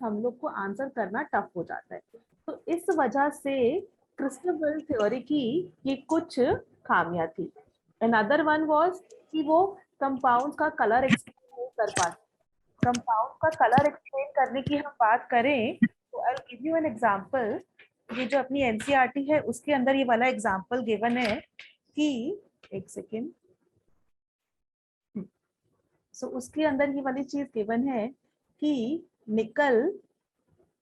हम लोग को आंसर करना टफ हो जाता है। तो इस वजह से क्रिस्टल थ्योरी की ये कुछ खामियां थी। अनदर वन वाज कि वो कंपाउंड का कलर एक्सप्लेन नहीं कर पाते। कंपाउंड का कलर एक्सप्लेन करने की हम बात करें तो I will give you an example. ये जो अपनी एनसीईआरटी है उसके अंदर ये वाला एग्जांपल गिवन है कि एक सेकेंड, सो उसके अंदर ये वाली चीज गिवन है कि निकल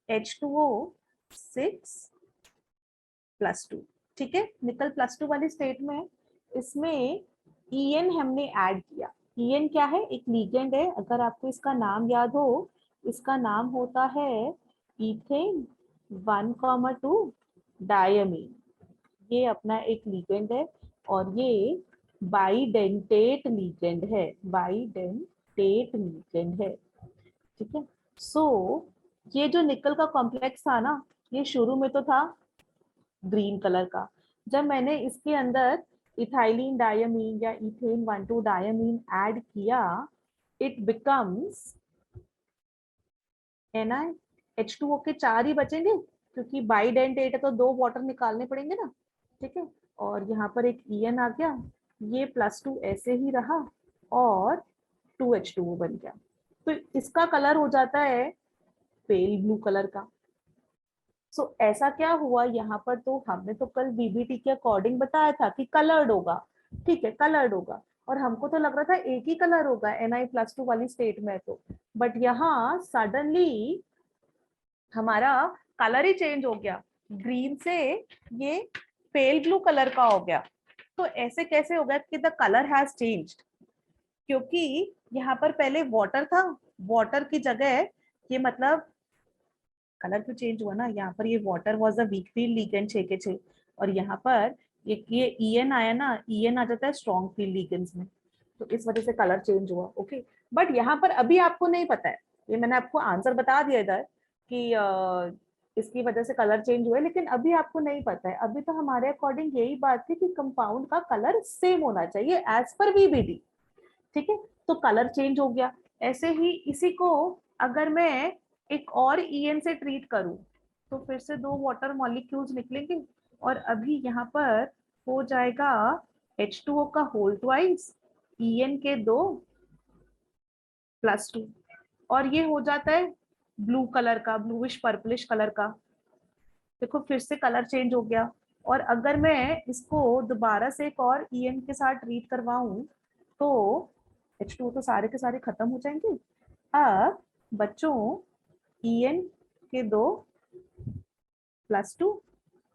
H2O6+2, ठीक है, निकल +2 वाली स्टेट में इसमें EN हमने ऐड किया। EN क्या है? एक लिगेंड है। अगर आपको इसका नाम याद हो, इसका नाम होता है इथेन 1,2 डायमीन। ये अपना एक लिगेंड है और ये बाइडेंटेट लिगेंड है, बाइडेंटेट लिगेंड है, ठीक है। सो ये जो निकल का कॉम्प्लेक्स था ना, ये शुरू में तो था ग्रीन कलर का। जब मैंने इसके अंदर इथाइलिन डायमीन या इथेन 1,2 डायमीन ऐड किया, इट बिकम्स NiH2O के 4 ही बचेंगे क्योंकि बाइडेंटेट है तो 2 वाटर निकालने पड़ेंगे ना, ठीक है। और यहाँ पर एक EN आ गया, ये +2 ऐसे ही रहा और 2H2O बन गया। तो इसका कलर हो जाता है पेल ब्लू कलर का। सो ऐसा क्या हुआ यहाँ पर? तो हमने तो कल बीबीटी के अकॉर्डिंग बताया था कि कलर्ड होगा, ठीक है, कलर्ड होगा। और हमको तो लग रहा था एक ही कलर होगा Ni+2 वाली स्टेट में तो, बट यहाँ सडनली हमारा कलर ही चेंज हो गया, ग्रीन से ये पेल ब्लू कलर का हो गया। तो ऐसे कैसे हो गया कि द कलर हैज चेंज्ड? क्योंकि यहाँ पर पहले वाटर था, वाटर की जगह ये मतलब कलर क्यों चेंज हुआ ना, यहाँ पर ये water was a weak field ligand 6 के 6 और यहाँ पर ये EN आया ना, EN आ जाता है स्ट्रॉन्ग फील्ड लिगेंड्स में, तो इस वजह से कलर चेंज हुआ। ओके, बट यहाँ पर अभी आपको नहीं पता है, ये मैंने आपको आंसर बता दिया इधर कि इसकी वजह से कलर चेंज हुआ है, लेकिन अभी आपको नहीं पता है। अभी तो हमारे अकॉर्डिंग यही बात थी कि कंपाउंड का कलर सेम होना चाहिए एज पर बीबीडी, ठीक है। तो कलर चेंज हो गया। ऐसे ही इसी को अगर मैं एक और EN से ट्रीट करूं तो फिर से 2 वाटर मॉलिक्यूल्स निकलेंगे और अभी यहाँ पर हो जाएगा H2O का होल ट्वाइस, EN के 2 +2 और ये हो जाता है ब्लू कलर का, ब्लूइश पर्पलिश कलर का। देखो फिर से कलर चेंज हो गया। और अगर मैं इसको दोबारा से एक और EN के साथ ट्रीट करवाऊं तो H2O तो सारे के सारे खत्म हो जाएंगे। अब बच्चों EN के 2 +2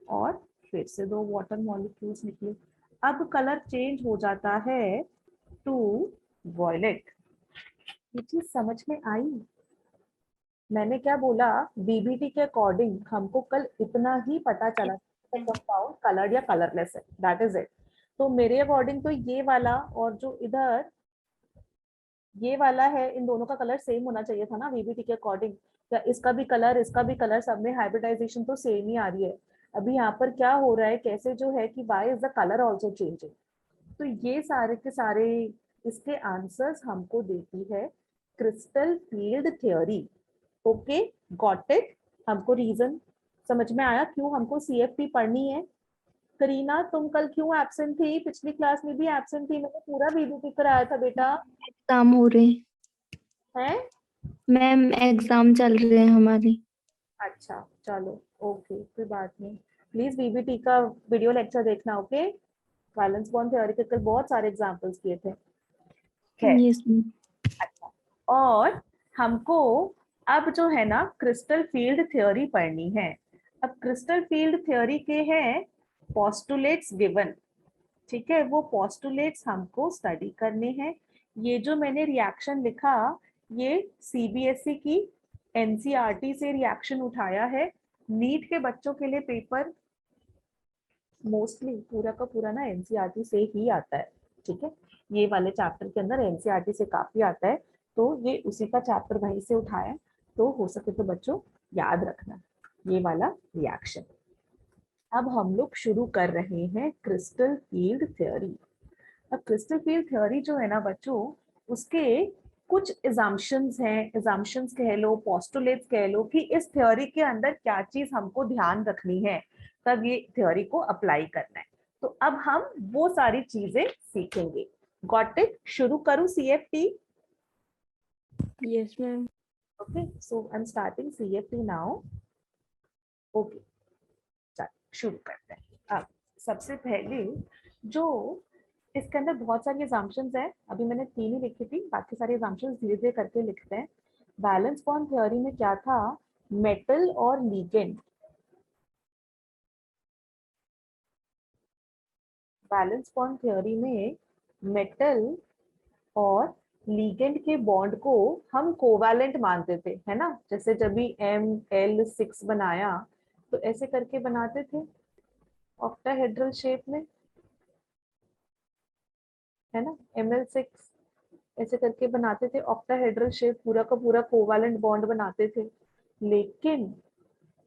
और फिर से 2 वाटर मॉलिक्यूल्स निकले। अब कलर चेंज हो जाता है टू वॉयलेट। ये चीज समझ में आई? मैंने क्या बोला? बीबीटी के अकॉर्डिंग हमको कल इतना ही पता चला कंपाउंड कलर्ड या कलरलेस है, दैट इज इट। तो मेरे अकॉर्डिंग तो ये वाला और जो इधर ये वाला है, इन दोनों का कलर सेम होना चाहिए था ना बीबीटी के अकॉर्डिंग। या इसका भी कलर, इसका भी कलर, सब में हाइब्रिडाइजेशन तो सेम ही आ रही है। अभी यहाँ पर क्या हो रहा है, कैसे जो है कि why is the colour also changing. तो ये सारे के सारे इसके आंसर्स हमको देती है crystal field theory. Okay, got it? हमको रीजन समझ में आया क्यों हमको CFT पढ़नी है। करीना तुम कल क्यों एब्सेंट थी? पिछली क्लास में भी एब्सेंट थी, मैंने पूरा बीबीटी कराया था बेटा। एग्जाम हो रहे हैं? मैम, एग्जाम चल रहे हैं हमारे। अच्छा चलो, ओके, कोई बात नहीं। प्लीज बीबीटी का वीडियो लेक्चर देखना, ओके। वैलेंस बॉन्ड थ्योरी के कल बहुत सारे एग्जांपल्स किए थे। खैर, यस मैम। अच्छा, और हमको अब जो है ना क्रिस्टल फील्ड थ्योरी पढ़नी है। अब क्रिस्टल फील्ड थ्योरी के हैं पोस्टुलेट्स गिवन, ठीक है, वो पोस्टुलेट्स हमको स्टडी करने हैं। ये जो मैंने रिएक्शन लिखा, ये CBSE की NCERT से रिएक्शन उठाया है। नीट के बच्चों के लिए पेपर मोस्टली पूरा का पूरा ना NCERT से ही आता है, ठीक है। ये वाले चैप्टर के अंदर NCERT से काफी आता है, तो ये उसी का चैप्टर वहीं से उठाया। तो हो सके तो बच्चों याद रखना ये वाला रिएक्शन। अब हम लोग शुरू कर रहे हैं क्रिस्टल फील्ड थ्योरी। अब क्रिस्टल फील्ड थ्योरी जो है ना बच्चों, उसके कुछ assumptions हैं, assumptions कह लो, postulates कह लो कि इस थ्योरी के अंदर क्या चीज हमको ध्यान रखनी है तब ये थ्योरी को अप्लाई करना है। तो अब हम वो सारी चीजें सीखेंगे। Got it? शुरू करूं CFT? Yes, ma'am. Okay, so I'm starting CFT now. Okay, चल शुरू करते हैं। अब सबसे पहले जो इसके अंदर बहुत सारी assumptions है, अभी मैंने 3 ही लिखी थी, बाकी सारी assumptions धीरे धीरे करके लिखते हैं। बैलेंस बॉन्ड थ्योरी में क्या था? मेटल और लीगेंड, बैलेंस बॉन्ड थ्योरी में मेटल और लीगेंड के बॉन्ड को हम कोवैलेंट मानते थे, है ना? जैसे जब भी ML6 बनाया तो ऐसे करके बनाते थे ऑक्टाहेड्रल शेप में, है ना? ML6 ऐसे करके बनाते थे ऑक्टाहेड्रल शेप, पूरा का पूरा कोवैलेंट बॉन्ड बनाते थे। लेकिन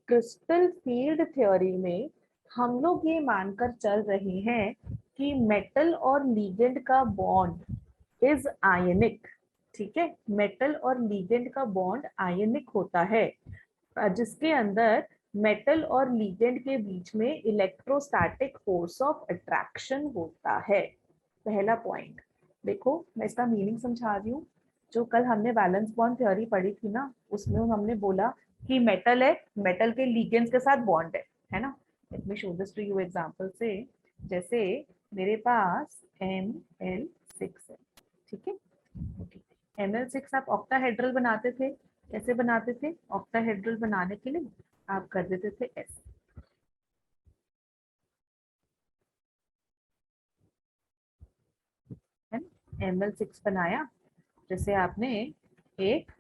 क्रिस्टल फील्ड थ्योरी में हम लोग ये मानकर चल रहे हैं कि मेटल और लीगेंड का बॉन्ड इज आयनिक। ठीक है, मेटल और लीगेंड का बॉन्ड आयनिक होता है, जिसके अंदर मेटल और लीगेंड के बीच में इलेक्ट्रोस्टैटिक फोर्स ऑफ अट्रैक्शन होता है। पहला पॉइंट देखो, मैं इसका मीनिंग समझा रही हूँ। जो कल हमने वैलेंस बॉन्ड थ्योरी पढ़ी थी ना, उसमें हमने बोला कि मेटल है, मेटल के लीगेंड्स के साथ बॉन्ड है ना? Let me show this to you example से। जैसे मेरे पास ML6 है, ठीक है? ML6 आप ऑक्टाहेड्रल बनाते थे, कैसे बनाते थे? ऑक्टाहेड्रल बनाने के लिए आप कर देते थे ऐसे, है ना? ML6 बनाया, जैसे आपने एक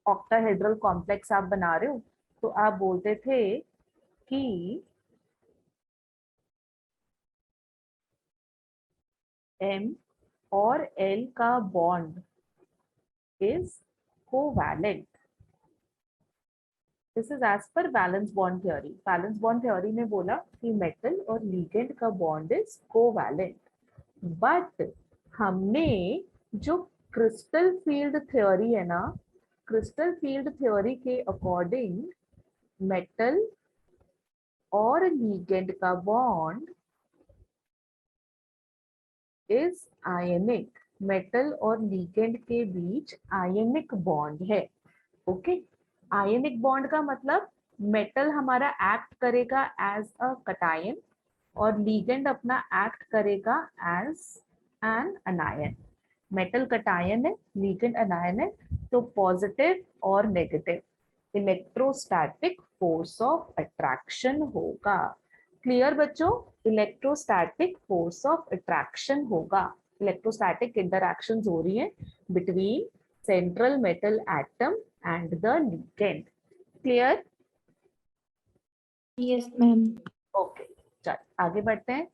ऑक्टाहेड्रल कॉम्प्लेक्स आप बना रहे हो, तो आप बोलते थे कि M और L का bond is covalent. This is as per valence bond theory. Valence bond theory ने बोला कि मेटल और लीगेंड का बॉन्ड इज कोवैलेंट, बट हमने जो क्रिस्टल फील्ड थ्योरी है ना, क्रिस्टल फील्ड थ्योरी के अकॉर्डिंग मेटल और लीगेंड का बॉन्ड इज आयनिक। मेटल और लीगेंड के बीच आयनिक बॉन्ड है। ओके, आयनिक बॉन्ड का मतलब मेटल हमारा एक्ट करेगा एज अ कटायन और लीगेंड अपना एक्ट करेगा as an anion. Metal cation है, लीगेंड अनायन है, तो पॉजिटिव और negative electrostatic force of attraction होगा। क्लियर बच्चों? इलेक्ट्रोस्टैटिक फोर्स ऑफ अट्रैक्शन होगा। इलेक्ट्रोस्टैटिक इंटरैक्शंस हो रही है between central metal atom and the ligand. Clear? Yes, ma'am. Okay, चल आगे बढ़ते हैं।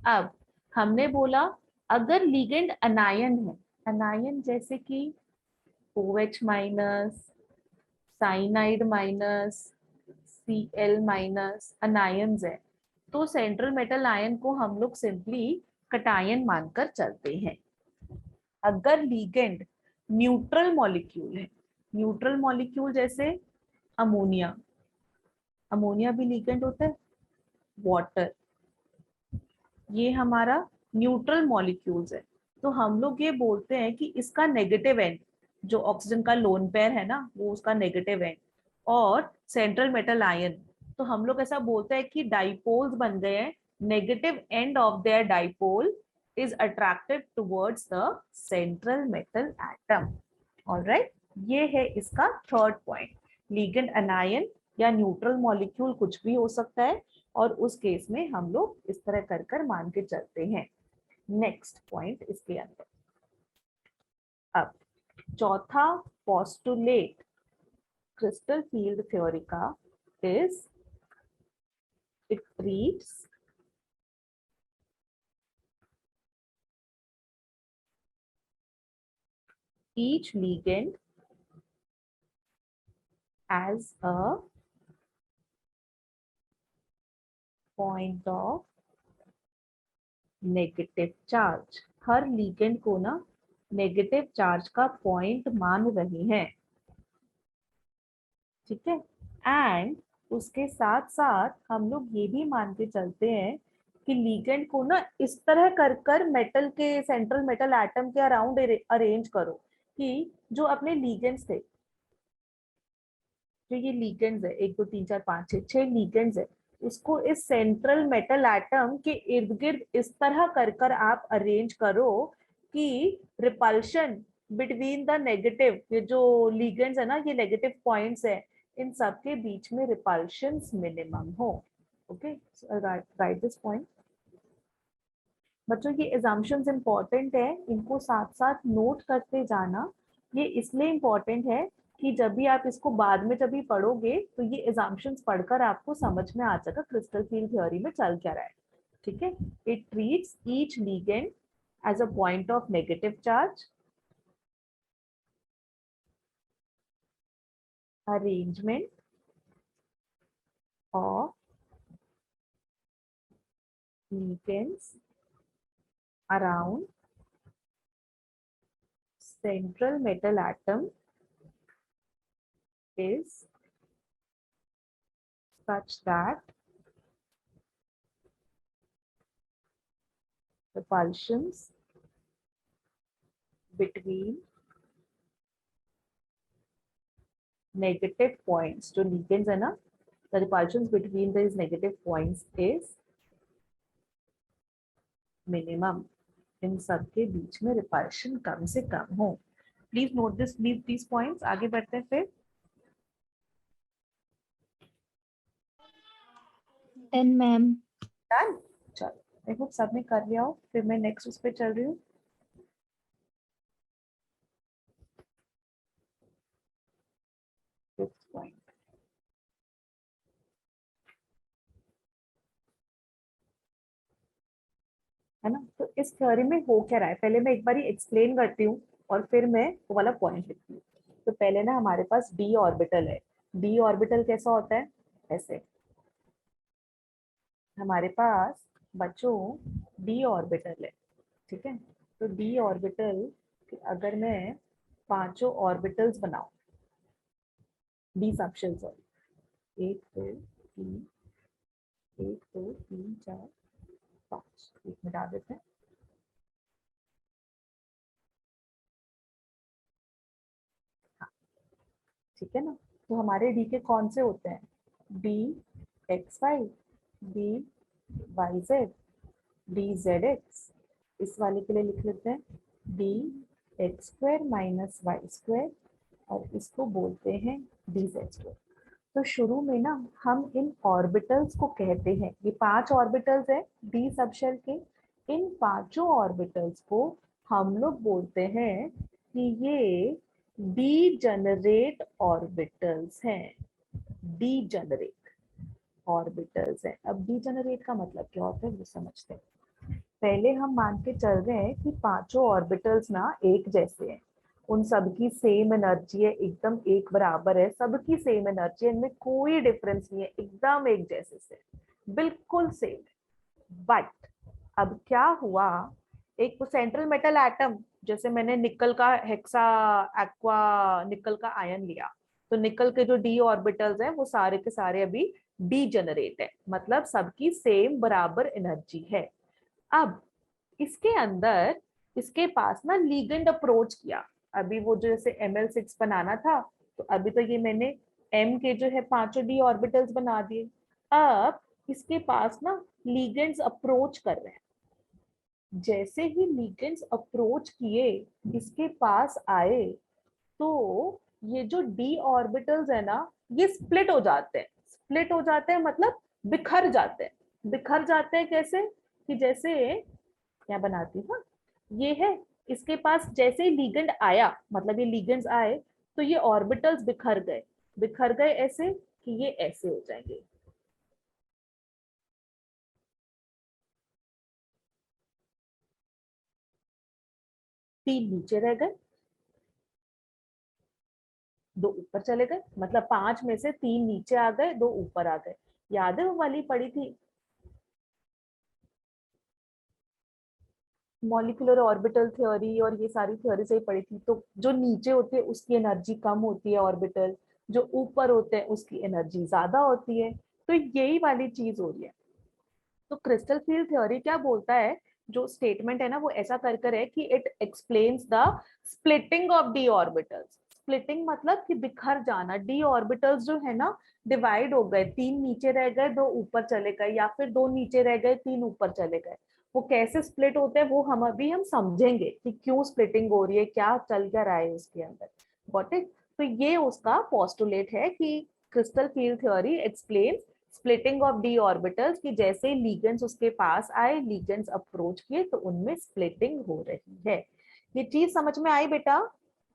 अब हमने बोला अगर लिगेंड अनायन है, अनायन जैसे कि OH minus, cyanide minus, Cl minus anions है, तो सेंट्रल मेटल आयन को हम लोग सिंपली कटायन मानकर चलते हैं। अगर लिगेंड न्यूट्रल मॉलिक्यूल है, न्यूट्रल मॉलिक्यूल जैसे अमोनिया, अमोनिया भी लिगेंड होता है, वाटर, ये हमारा न्यूट्रल मॉलिक्यूल्स है, तो हम लोग ये बोलते हैं कि इसका नेगेटिव एंड, जो ऑक्सीजन का लोन पेयर है ना, वो उसका नेगेटिव एंड, और सेंट्रल मेटल आयन, तो हम लोग ऐसा बोलते हैं कि डाइपोल्स बन गए हैं, negative end of their dipole is attracted towards the central metal atom. Alright, ये है इसका थर्ड पॉइंट। लिगेंड अनायन या न्यूट्रल मॉलिक्यूल कुछ भी हो सकता है, और उस केस में हम लोग इस तरह कर कर मान के चलते हैं। नेक्स्ट पॉइंट इसके अंदर, अब चौथा पोस्टुलेट क्रिस्टल फील्ड थ्योरी का is it reads each ligand as a point of negative charge. Her ligand को ना नेगेटिव चार्ज का पॉइंट मान रहे हैं, ठीक है। एंड उसके साथ साथ हम लोग ये भी मान के चलते हैं कि लिगेंड को ना इस तरह कर कर मेटल के सेंट्रल मेटल एटम के अराउंड अरेंज करो कि जो अपने लिगेंड्स थे, जो ये लिगेंड्स है 1 2 3 4 5 6 6 लिगेंड्स है, उसको इस सेंट्रल मेटल एटम के इर्द गिर्द इस तरह कर कर आप अरेंज करो कि रिपल्शन बिटवीन द नेगेटिव, ये जो लिगेंड्स है ना, ये नेगेटिव पॉइंट्स है, इन सब के बीच में रिपल्शन मिनिमम हो। Okay, right this point. बच्चों ये assumptions इंपॉर्टेंट है, इनको साथ साथ नोट करते जाना। ये इसलिए इम्पोर्टेंट है कि जब भी आप इसको बाद में जब भी पढ़ोगे तो ये assumptions पढ़कर आपको समझ में आ जाएगा क्रिस्टल फील्ड थ्योरी में चल क्या रहा है, ठीक है। It treats each ligand as a point of negative charge, arrangement of ligands around central metal atom is such that repulsions between negative points, जो ligands है ना, the repulsions between these negative points is minimum, इन सब के बीच में repulsion कम से कम हो। Please note this points. आगे बढ़ते हैं फिर। Then ma'am. डन, चलो आई होप सबने कर लिया हो। फिर मैं नेक्स्ट उस पे चल रही हूँ। पॉइंट है ना, तो इस थ्योरी में हो क्या रहा है पहले मैं एक बार एक्सप्लेन करती हूँ और फिर मैं वो वाला पॉइंट लिखती हूँ। तो पहले ना हमारे पास डी ऑर्बिटल है। डी ऑर्बिटल कैसा होता है, ऐसे हमारे पास बच्चों डी ऑर्बिटल है, ठीक है। तो डी ऑर्बिटल अगर मैं पांचों ऑर्बिटल्स बनाऊं, डी सबशेल, सॉरी 1 2 3 1 2 3 4 5, एक मिटा देते हैं। ठीक है ना, तो हमारे डी के कौन से होते हैं, D x Y, D Y Z, D Z x. इस वाले के लिए लिख लेते हैं D x square minus Y square, और इसको बोलते हैं डी जेड स्क्वायर। तो शुरू में ना हम इन ऑर्बिटल्स को कहते हैं, ये 5 ऑर्बिटल्स है डी सबशेल के, इन पांचों ऑर्बिटल्स को हम लोग बोलते हैं कि ये डीजेनरेट ऑर्बिटल्स हैं, डीजेनरेट ऑर्बिटल्स हैं। अब डीजेनरेट का मतलब क्या होता है वो समझते हैं। पहले हम मान के चल रहे हैं कि पांचों ऑर्बिटल्स ना एक जैसे हैं, उन सबकी सेम एनर्जी है, एकदम एक बराबर है, सबकी सेम एनर्जी है, इनमें कोई डिफरेंस नहीं है, एकदम एक जैसे से, बिल्कुल सेम। बट अब क्या हुआ, एक सेंट्रल मेटल एटम, जैसे मैंने निकल का हेक्सा एक्वा निकल का आयन लिया, तो निकल के जो डी ऑर्बिटल्स हैं वो सारे के सारे अभी डीजेनरेट है, मतलब सबकी सेम बराबर एनर्जी है। अब इसके अंदर इसके पास ना लीगेंड अप्रोच किया, अभी वो जो जैसे Ml6 बनाना था, तो अभी तो ये मैंने M के जो है पांचों डी ऑर्बिटल्स बना दिए। अब इसके पास ना लीगेंड्स अप्रोच कर रहे हैं, जैसे ही लीगेंड्स अप्रोच किए इसके पास आए, तो ये जो डी ऑर्बिटल्स है ना ये स्प्लिट हो जाते हैं। स्प्लिट हो जाते हैं मतलब बिखर जाते हैं। बिखर जाते हैं कैसे, कि जैसे क्या बनाती हूँ, ये है इसके पास जैसे ही लिगेंड आया, मतलब ये लिगेंड्स आए तो ये ऑर्बिटल्स बिखर गए। बिखर गए ऐसे कि ये ऐसे हो जाएंगे, तीन नीचे रह गए, दो ऊपर चले गए, मतलब 5 में से 3 नीचे आ गए, 2 ऊपर आ गए। याद है वो वाली पड़ी थी, मॉलिक्यूलर ऑर्बिटल थ्योरी और ये सारी थ्योरी से ही पढ़ी थी। तो जो नीचे होते हैं उसकी एनर्जी कम होती है ऑर्बिटल, जो ऊपर होते हैं उसकी एनर्जी ज्यादा होती है। तो यही वाली चीज हो रही है। तो क्रिस्टल फील्ड थ्योरी क्या बोलता है, जो स्टेटमेंट है ना वो ऐसा कर कर है कि it explains the splitting of d orbitals. Splitting मतलब कि बिखर जाना। डी ऑर्बिटल्स जो है ना डिवाइड हो गए, 3 नीचे रह गए 2 ऊपर चले गए, या फिर 2 नीचे रह गए 3 ऊपर चले गए। वो कैसे स्प्लिट होते हैं वो हम समझेंगे कि क्यों स्प्लिटिंग हो रही है, क्या चल क्या रहा है उसके अंदर। Got it. तो ये उसका पोस्टुलेट है कि crystal field theory explains splitting of d orbitals, कि जैसे लिगेंड्स उसके पास आए, लिगेंड्स अप्रोच किए तो उनमें स्प्लिटिंग हो रही है। ये चीज समझ में आई बेटा?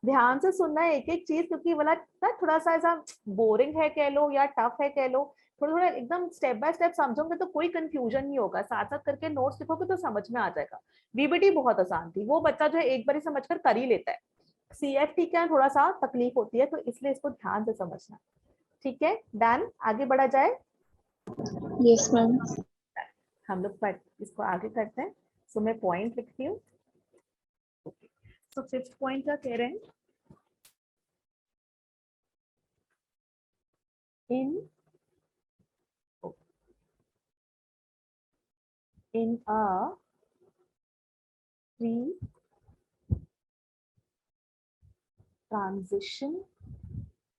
ध्यान से सुनना है एक एक चीज, क्योंकि वाला ना थोड़ा सा ऐसा बोरिंग है कह लो या टफ है कह लो। थोड़ा थोड़ा एकदम स्टेप बाय स्टेप समझोगे तो कोई कंफ्यूजन नहीं होगा, साथ साथ करके नोट्स लिखोगे तो समझ में आ जाएगा। वीबीटी बहुत आसान थी, वो बच्चा जो है एक बार ही समझ कर ही लेता है। सीएफटी क्या थोड़ा सा तकलीफ होती है, तो इसलिए इसको ध्यान से समझना। ठीक है, डन, आगे बढ़ा जाए। Yes, ma'am. हम लोग इसको आगे करते हैं। सो मैं पॉइंट लिखती हूँ। सो 5th पॉइंट क्या कह रहे हैं, इन इन अ फ्री ट्रांजिशन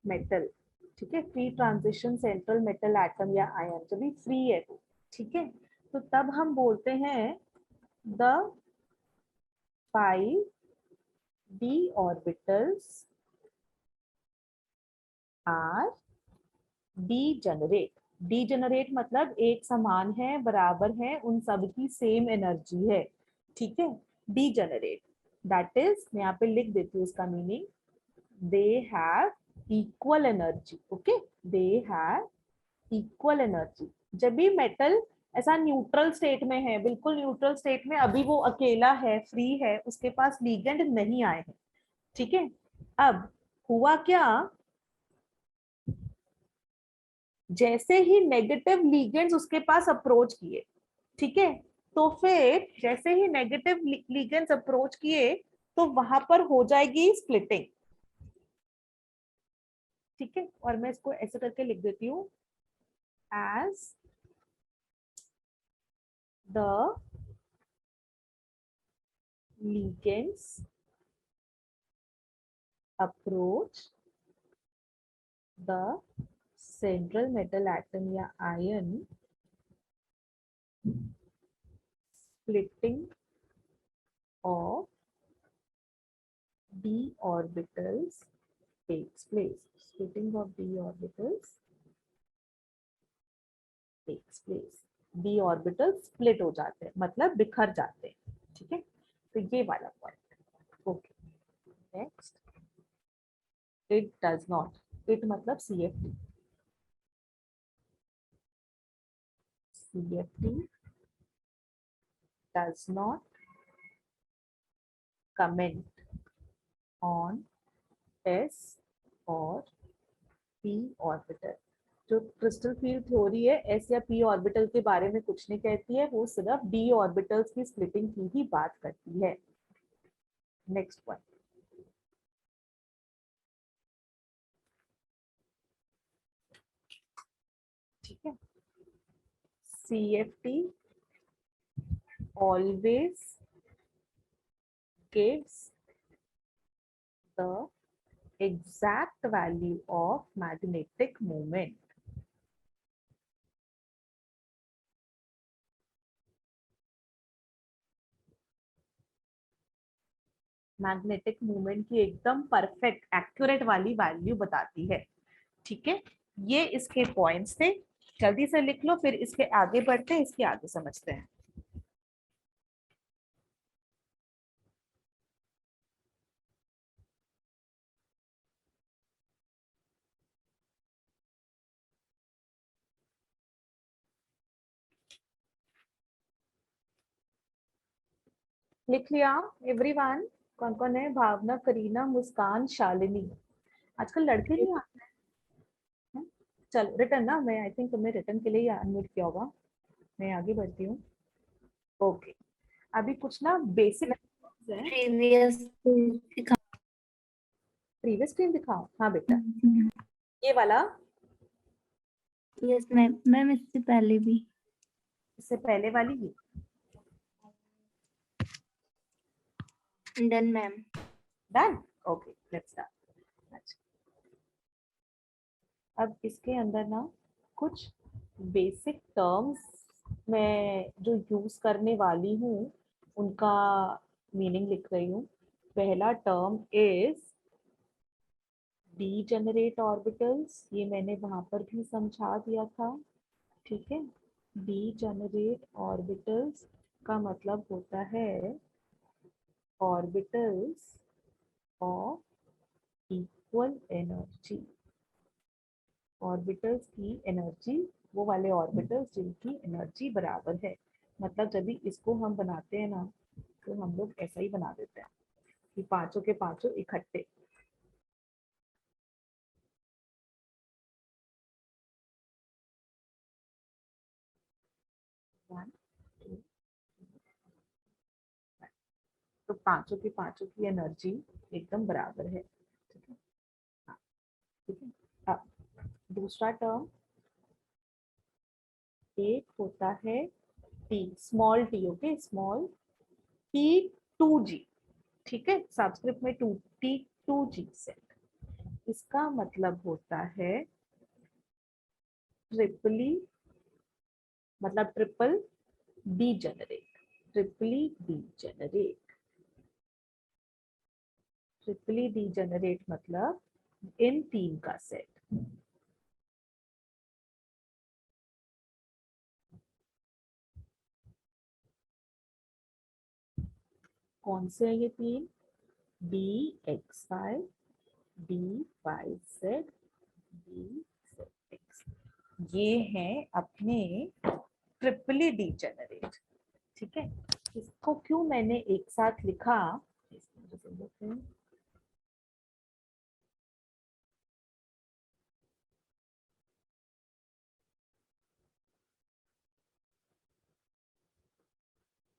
मेटल, ठीक है, free transition central metal atom या आयन जब भी फ्री है तो, ठीक है, तो तब हम बोलते हैं the 5 d orbitals are degenerate. Degenerate मतलब एक समान है, बराबर है, उन सब की सेम एनर्जी है, ठीक है। डीजेनरेट दैट इज, मैं यहाँ पे लिख देती हूँ इसका meaning, they have equal energy. Okay, they have equal energy. जब भी मेटल ऐसा न्यूट्रल स्टेट में है, बिल्कुल न्यूट्रल स्टेट में, अभी वो अकेला है, फ्री है, उसके पास लीगेंड नहीं आए हैं, ठीक है। अब हुआ क्या, जैसे ही नेगेटिव लीगेंड्स उसके पास अप्रोच किए, ठीक है, तो फिर जैसे ही नेगेटिव लीगेंड्स अप्रोच किए तो वहां पर हो जाएगी स्प्लिटिंग, ठीक है। और मैं इसको ऐसे करके लिख देती हूँ, as the ligands approach the central metal atom या ion, splitting of d orbitals takes place. Splitting of d orbitals takes place. d orbitals split हो जाते हैं, मतलब बिखर जाते हैं, ठीक है। तो ये वाला point. Okay, next, it does not. It मतलब CFT। CFT does not comment on S और P ऑर्बिटल। जो क्रिस्टल फील्ड थ्योरी है एस या पी ऑर्बिटल के बारे में कुछ नहीं कहती है, वो सिर्फ डी ऑर्बिटल्स की स्प्लिटिंग की ही बात करती है। नेक्स्ट पॉइंट, ठीक है। CFT always gives the exact value of magnetic moment। Magnetic movement की एकदम परफेक्ट एक्यूरेट वाली वैल्यू बताती है, ठीक है। ये इसके पॉइंट्स थे, जल्दी से लिख लो, फिर इसके आगे बढ़ते हैं, इसके आगे समझते हैं। लिख लिया एवरीवन? कौन कौन है? भावना, करीना, मुस्कान, शालिनी। आजकल लड़के नहीं आते हैं। चलो रिटर्न ना, मैं आई थिंक तुमने रिटर्न के लिए ही अनम्यूट किया होगा। मैं आगे बढ़ती हूँ। ओके, अभी कुछ ना बेसिक प्रीवियस स्क्रीन दिखाओ। हाँ बेटा, ये वाला, यस मैम, मैम इससे पहले भी। इससे पहले वाली ये। Done ma'am. Done, okay let's start. अच्छा, अब इसके अंदर ना कुछ बेसिक टर्म्स मैं जो यूज करने वाली हूँ उनका मीनिंग लिख रही हूँ। पहला टर्म इज डीजेनरेट ऑर्बिटल्स, ये मैंने वहां पर भी समझा दिया था। ठीक है, डीजेनरेट ऑर्बिटल्स का मतलब होता है orbitals of equal energy. Orbitals की एनर्जी, वो वाले ऑर्बिटल्स जिनकी एनर्जी बराबर है। मतलब जब भी इसको हम बनाते हैं ना, तो हम लोग ऐसा ही बना देते हैं कि पांचों के पांचों इकट्ठे। वन, टू, तो पांचों की एनर्जी एकदम बराबर है। ठीक है, हाँ, ठीक है। अब दूसरा टर्म एक होता है T, small T, okay, small T, 2g। ठीक है, सबस्क्रिप्ट में 2t, 2g सेट। इसका मतलब होता है ट्रिपली, मतलब ट्रिपल डीजेनरेट, ट्रिपली डीजेनरेट, ट्रिपली डीजेनरेट मतलब इन तीन का सेट। कौन से है ये तीन? D x Y, D Y Z, D Z x, ये हैं अपने ट्रिपली डीजेनरेट। ठीक है, इसको क्यों मैंने एक साथ लिखा,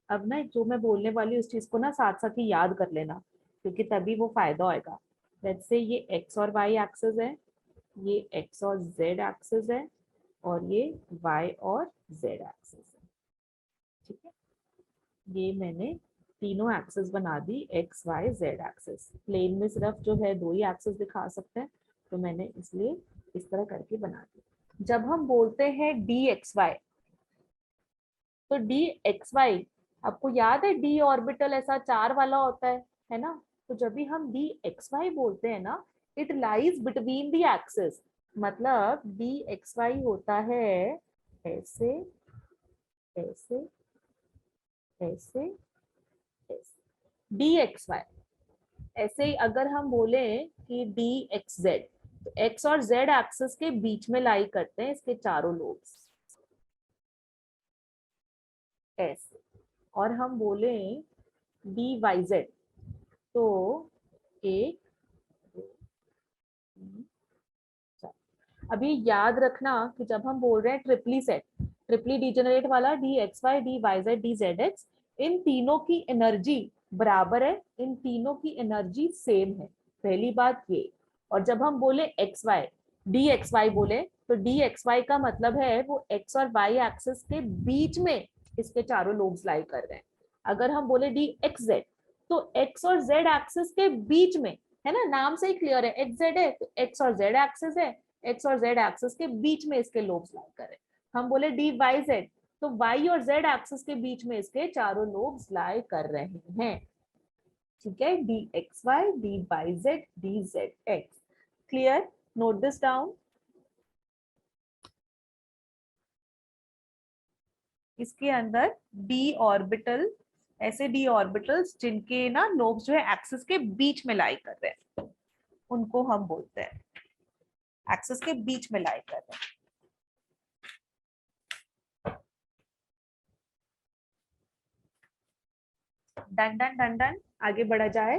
अब ना जो मैं बोलने वाली उस चीज को ना साथ साथ ही याद कर लेना, क्योंकि तभी वो फायदा होएगा। लेट्स से ये एक्स और वाई एक्सिस है, ये एक्स और जेड एक्सिस है, और ये वाई और जेड एक्सिस है। ठीक है, ये मैंने तीनों एक्सिस बना दी, X Y Z axis. Plane में सिर्फ जो है दो ही एक्सिस दिखा सकते हैं, तो मैंने इसलिए इस तरह करके बना दी। जब हम बोलते हैं डी एक्स वाई, तो डी एक्स वाई आपको याद है डी ऑर्बिटल ऐसा चार वाला होता है ना? तो जब भी हम डी एक्स वाई बोलते हैं ना, it lies between the axis. मतलब डी एक्स वाई होता है ऐसे, ऐसे, ऐसे, ऐसे। डी एक्स वाई ऐसे ही अगर हम बोले कि डी एक्स जेड, तो एक्स और जेड एक्सिस के बीच में लाई करते हैं इसके चारों लोब्स ऐसे। और हम बोले डी वाई जेड, तो एक, दो, तीन, चार। अभी याद रखना कि जब हम बोल रहे हैं ट्रिपली सेट, ट्रिपली डीजेनरेट वाला, D x Y, D Y Z, D Z X, इन तीनों की एनर्जी बराबर है, इन तीनों की एनर्जी सेम है, पहली बात ये। और जब हम बोले x Y, d x y बोले, तो डी एक्स वाई का मतलब है वो एक्स और वाई एक्सिस के बीच में इसके चारों लोब्स लाई कर रहे हैं। अगर हम बोले डी एक्स जेड, तो एक्स और जेड एक्सिस के बीच में, है ना, नाम से ही क्लियर है, एक्स जेड है तो एक्स और जेड एक्सिस है, एक्स और जेड एक्सिस के बीच में इसके लोब्स लाई करें। हम बोले डी वाई जेड, तो वाई और जेड एक्सिस के बीच में इसके चारों लोब्स लाई कर रहे हैं। ठीक है, d x Y, D Y Z, D Z x. Clear? Note this down. इसके अंदर डी ऑर्बिटल, ऐसे डी ऑर्बिटल्स जिनके ना लोब्स जो है एक्सिस के बीच में लाई कर रहे हैं, उनको हम बोलते हैं एक्सिस के बीच में लाई कर रहे हैं। डन डन डन डन, आगे बढ़ा जाए।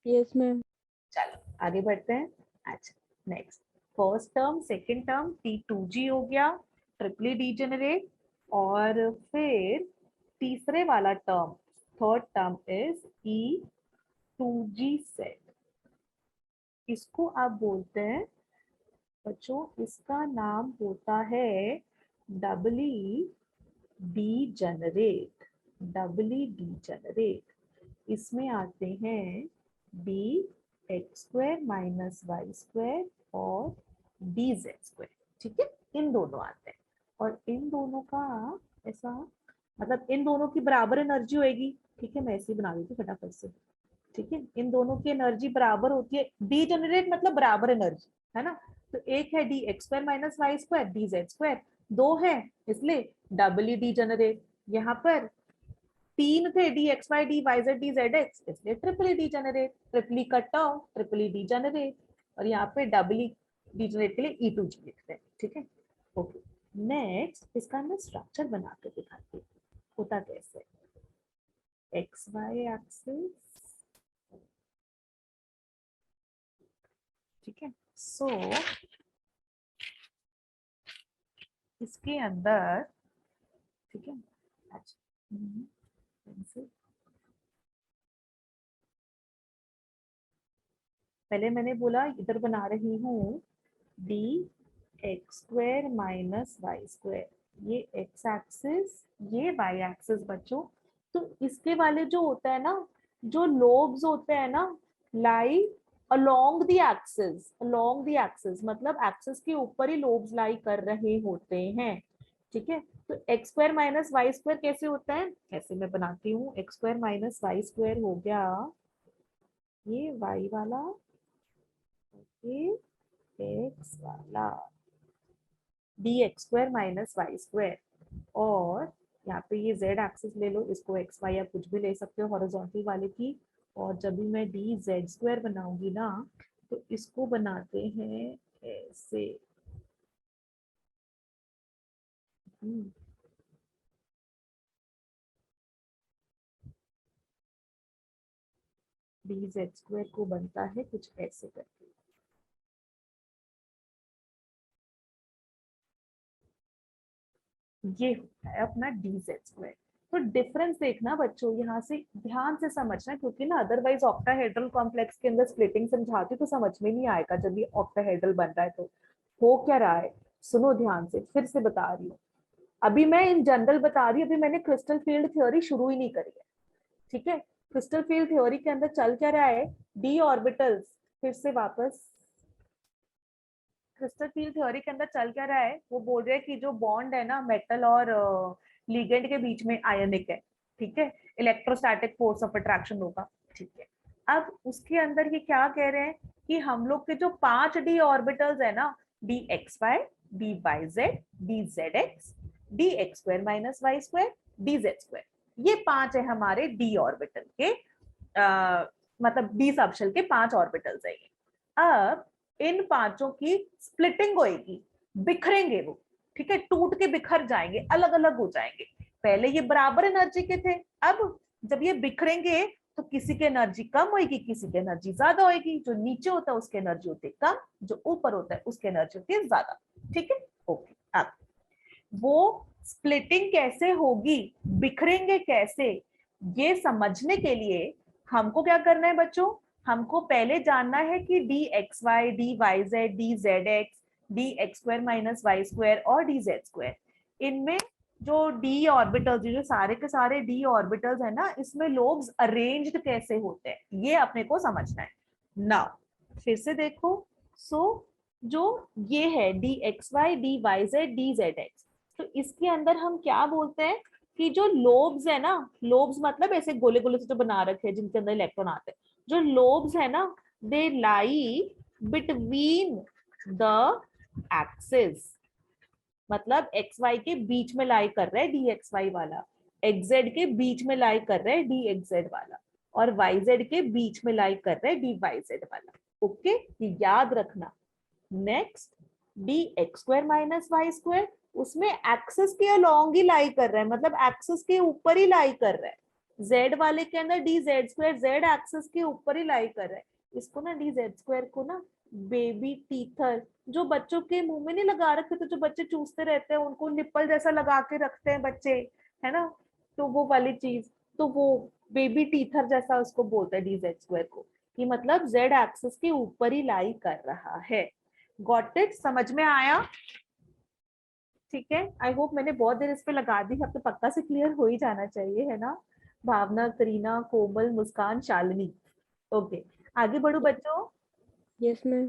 Yes ma'am. चलो आगे बढ़ते हैं। अच्छा, next, first term, second term, T2G हो गया, ट्रिपली डीजेनरेट। और फिर तीसरे वाला term, third term is E2G set. इसको आप बोलते हैं बच्चों, इसका नाम होता है डबली डीजेनरेट। डबली डीजेनरेट इसमें आते हैं D x square minus Y square और डी जेड स्क्वायर। ठीक है, इन दोनों आते हैं और इन दोनों का ऐसा मतलब इन दोनों की बराबर एनर्जी होएगी। ठीक है, मैं ऐसे ही बना देती हूँ फटाफट से। ठीक है, इन दोनों की एनर्जी बराबर होती है। डी जनरेट मतलब बराबर एनर्जी, है ना। तो एक है d x square minus Y square D Z square, दो है इसलिए डबल डी जनरेट। यहाँ पर तीन थे D x Y D Y Z D Z X, इसलिए triple degenerate. Triply cut off triple degenerate, और यहाँ पे डबल डी जनरेट के लिए E2G लिखते हैं। ठीक है, ओके। नेक्स्ट इसका मैं स्ट्रक्चर बना के दिखाती हूँ होता कैसे। एक्स वाई एक्सिस, ठीक है। सो इसके अंदर, ठीक है, अच्छा पहले मैंने बोला इधर बना रही हूँ d x square minus Y square, ये एक्स एक्सिस ये वाई एक्सिस बच्चों। तो इसके वाले जो होता है ना, जो लोब्स होते हैं ना, lie along the axis. Along the axis मतलब एक्सिस के ऊपर ही लोब्स लाई कर रहे होते हैं। ठीक है, तो x square minus Y square कैसे होता है, ऐसे मैं बनाती हूँ। X square minus Y square हो गया ये वाई वाला, ये एक्स वाला, D x square minus Y square. और यहाँ पे ये जेड एक्सिस ले लो, इसको एक्स वाई या कुछ भी ले सकते हो हॉरिजॉन्टल वाले की। और जब भी मैं डी जेड स्क्वायर बनाऊंगी ना, तो इसको बनाते हैं ऐसे। डी जेड स्क्वायर को बनता है कुछ ऐसे करके। ये होता है अपना डी जेड स्क्वायर। तो डिफरेंस देखना बच्चों, यहाँ से ध्यान से समझना, क्योंकि ना अदरवाइज ऑक्टाहेड्रल कॉम्प्लेक्स के अंदर स्प्लिटिंग समझाती तो समझ में नहीं आएगा जब ये ऑक्टाहेड्रल बन रहा है। तो हो क्या रहा है, सुनो ध्यान से, फिर से बता रही हूँ। अभी मैं इन जनरल बता रही हूँ, अभी मैंने क्रिस्टल फील्ड थ्योरी शुरू ही नहीं करी है। ठीक है, क्रिस्टल फील्ड थ्योरी के अंदर चल क्या रहा है, डी ऑर्बिटल्स, फिर से वापस क्रिस्टल फील्ड थ्योरी के अंदर चल क्या रहा है, वो बोल रहे हैं कि जो बॉन्ड है ना मेटल और लिगेंड के बीच में आयनिक है। ठीक है, इलेक्ट्रोस्टैटिक फोर्स ऑफ अट्रैक्शन होगा। ठीक है, अब उसके अंदर ये क्या कह रहे हैं कि हम लोग के जो 5 डी ऑर्बिटल्स है ना, d x Y D Y Z D Z x d x square minus Y square D Z square, ये 5 है हमारे डी ऑर्बिटल के मतलब डी सबशेल के 5 ऑर्बिटल्स है ये। अब इन पांचों की स्प्लिटिंग होएगी, बिखरेंगे वो। ठीक है, टूट के बिखर जाएंगे, अलग अलग हो जाएंगे। पहले ये बराबर एनर्जी के थे, अब जब ये बिखरेंगे तो किसी की एनर्जी कम होगी, किसी की एनर्जी ज्यादा होगी। जो नीचे होता है उसकी एनर्जी होती है कम, जो ऊपर होता है उसकी एनर्जी होती है ज्यादा। ठीक है, ओके। अब वो स्प्लिटिंग कैसे होगी, बिखरेंगे कैसे, ये समझने के लिए हमको क्या करना है बच्चों, हमको पहले जानना है कि d x Y D Y Z D Z x d x square minus Y square और डी जेड स्क्वायर, इनमें जो डी ऑर्बिटल्स, जो सारे के सारे डी ऑर्बिटल्स है ना, इसमें लोब्स अरेंज्ड कैसे होते हैं, ये अपने को समझना है। नाउ फिर से देखो, सो जो ये है d x Y D Y Z D Z x, तो इसके अंदर हम क्या बोलते हैं कि जो लोब्स है ना, लोब्स मतलब ऐसे गोले गोले से जो बना रखे हैं जिनके अंदर इलेक्ट्रॉन आते हैं, जो लोब्स है ना, दे लाई बिटवीन द एक्सिस, मतलब एक्स वाई के बीच में लाई कर रहा है डी एक्स वाई वाला, एक्स जेड के बीच में लाई कर रहा है डी एक्स जेड वाला, और वाई जेड के बीच में लाई कर रहा है डी वाई जेड वाला। ओके, ये याद रखना। Next d x square minus Y square, उसमें एक्सिस के अलोंग ही लाई कर रहा है, मतलब एक्सिस के ऊपर ही लाई कर रहा है। जेड वाले के अंदर D Z square Z axis के ऊपर ही लाई कर रहा है। इसको ना डी जेड स्क्वायर को ना बेबी टीथर, जो बच्चों के मुंह में नहीं लगा रखे, तो जो बच्चे चूसते रहते हैं उनको निप्पल जैसा लगा के रखते हैं बच्चे, है ना, तो वो वाली चीज, तो वो बेबी टीथर जैसा उसको बोलते हैं dz स्क्वायर को, कि मतलब z एक्सिस के ऊपर ही लाई कर रहा है। Got it? समझ में आया? ठीक है, आई होप मैंने बहुत देर इस पे लगा दी, अब तो पक्का से क्लियर हो ही जाना चाहिए, है ना? भावना, करीना, कोमल, मुस्कान, शालिनी। ओके, आगे बढ़ो बच्चों। Yes ma'am.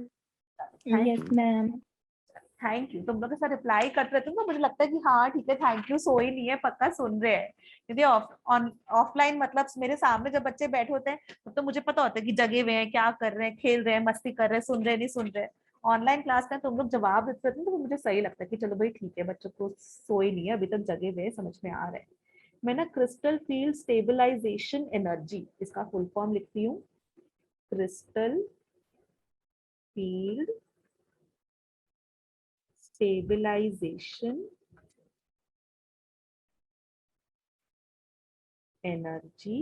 Thank yes ma'am. Thank you. तुम लोग ऐसा रिप्लाई करते रहते हो ना, मुझे लगता है कि हाँ ठीक है, थैंक यू, सो ही नहीं है, पक्का सुन रहे हैं। यदि ऑफलाइन मतलब मेरे सामने जब बच्चे बैठे होते हैं तो मुझे पता होता है कि जगे हुए हैं, क्या कर रहे हैं, खेल रहे हैं, मस्ती कर रहे हैं, सुन रहे हैं, नहीं सुन रहे हैं। ऑनलाइन क्लास में तुम लोग जवाब देते रहते हो तो मुझे सही लगता है कि चलो भाई ठीक है, बच्चों को सो ही नहीं है, अभी तक जगे हुए हैं, समझ में आ रहा है। मैं ना क्रिस्टल फील्ड स्टेबलाइजेशन एनर्जी, इसका फुल फॉर्म लिखती हूँ। Crystal field stabilization energy,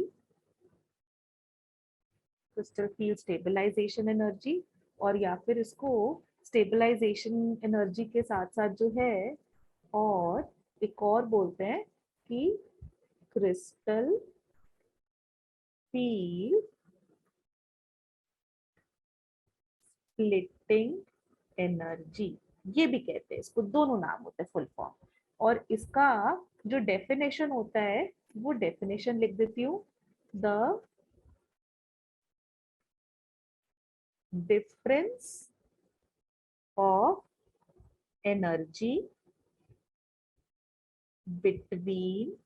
crystal field stabilization energy, और या फिर इसको स्टेबलाइजेशन एनर्जी के साथ साथ जो है, और एक और बोलते हैं कि क्रिस्टल फील्ड स्प्लिटिंग एनर्जी, ये भी कहते हैं इसको, दोनों नाम होते हैं फुल फॉर्म। और इसका जो डेफिनेशन होता है वो डेफिनेशन लिख देती हूँ। The difference of energy between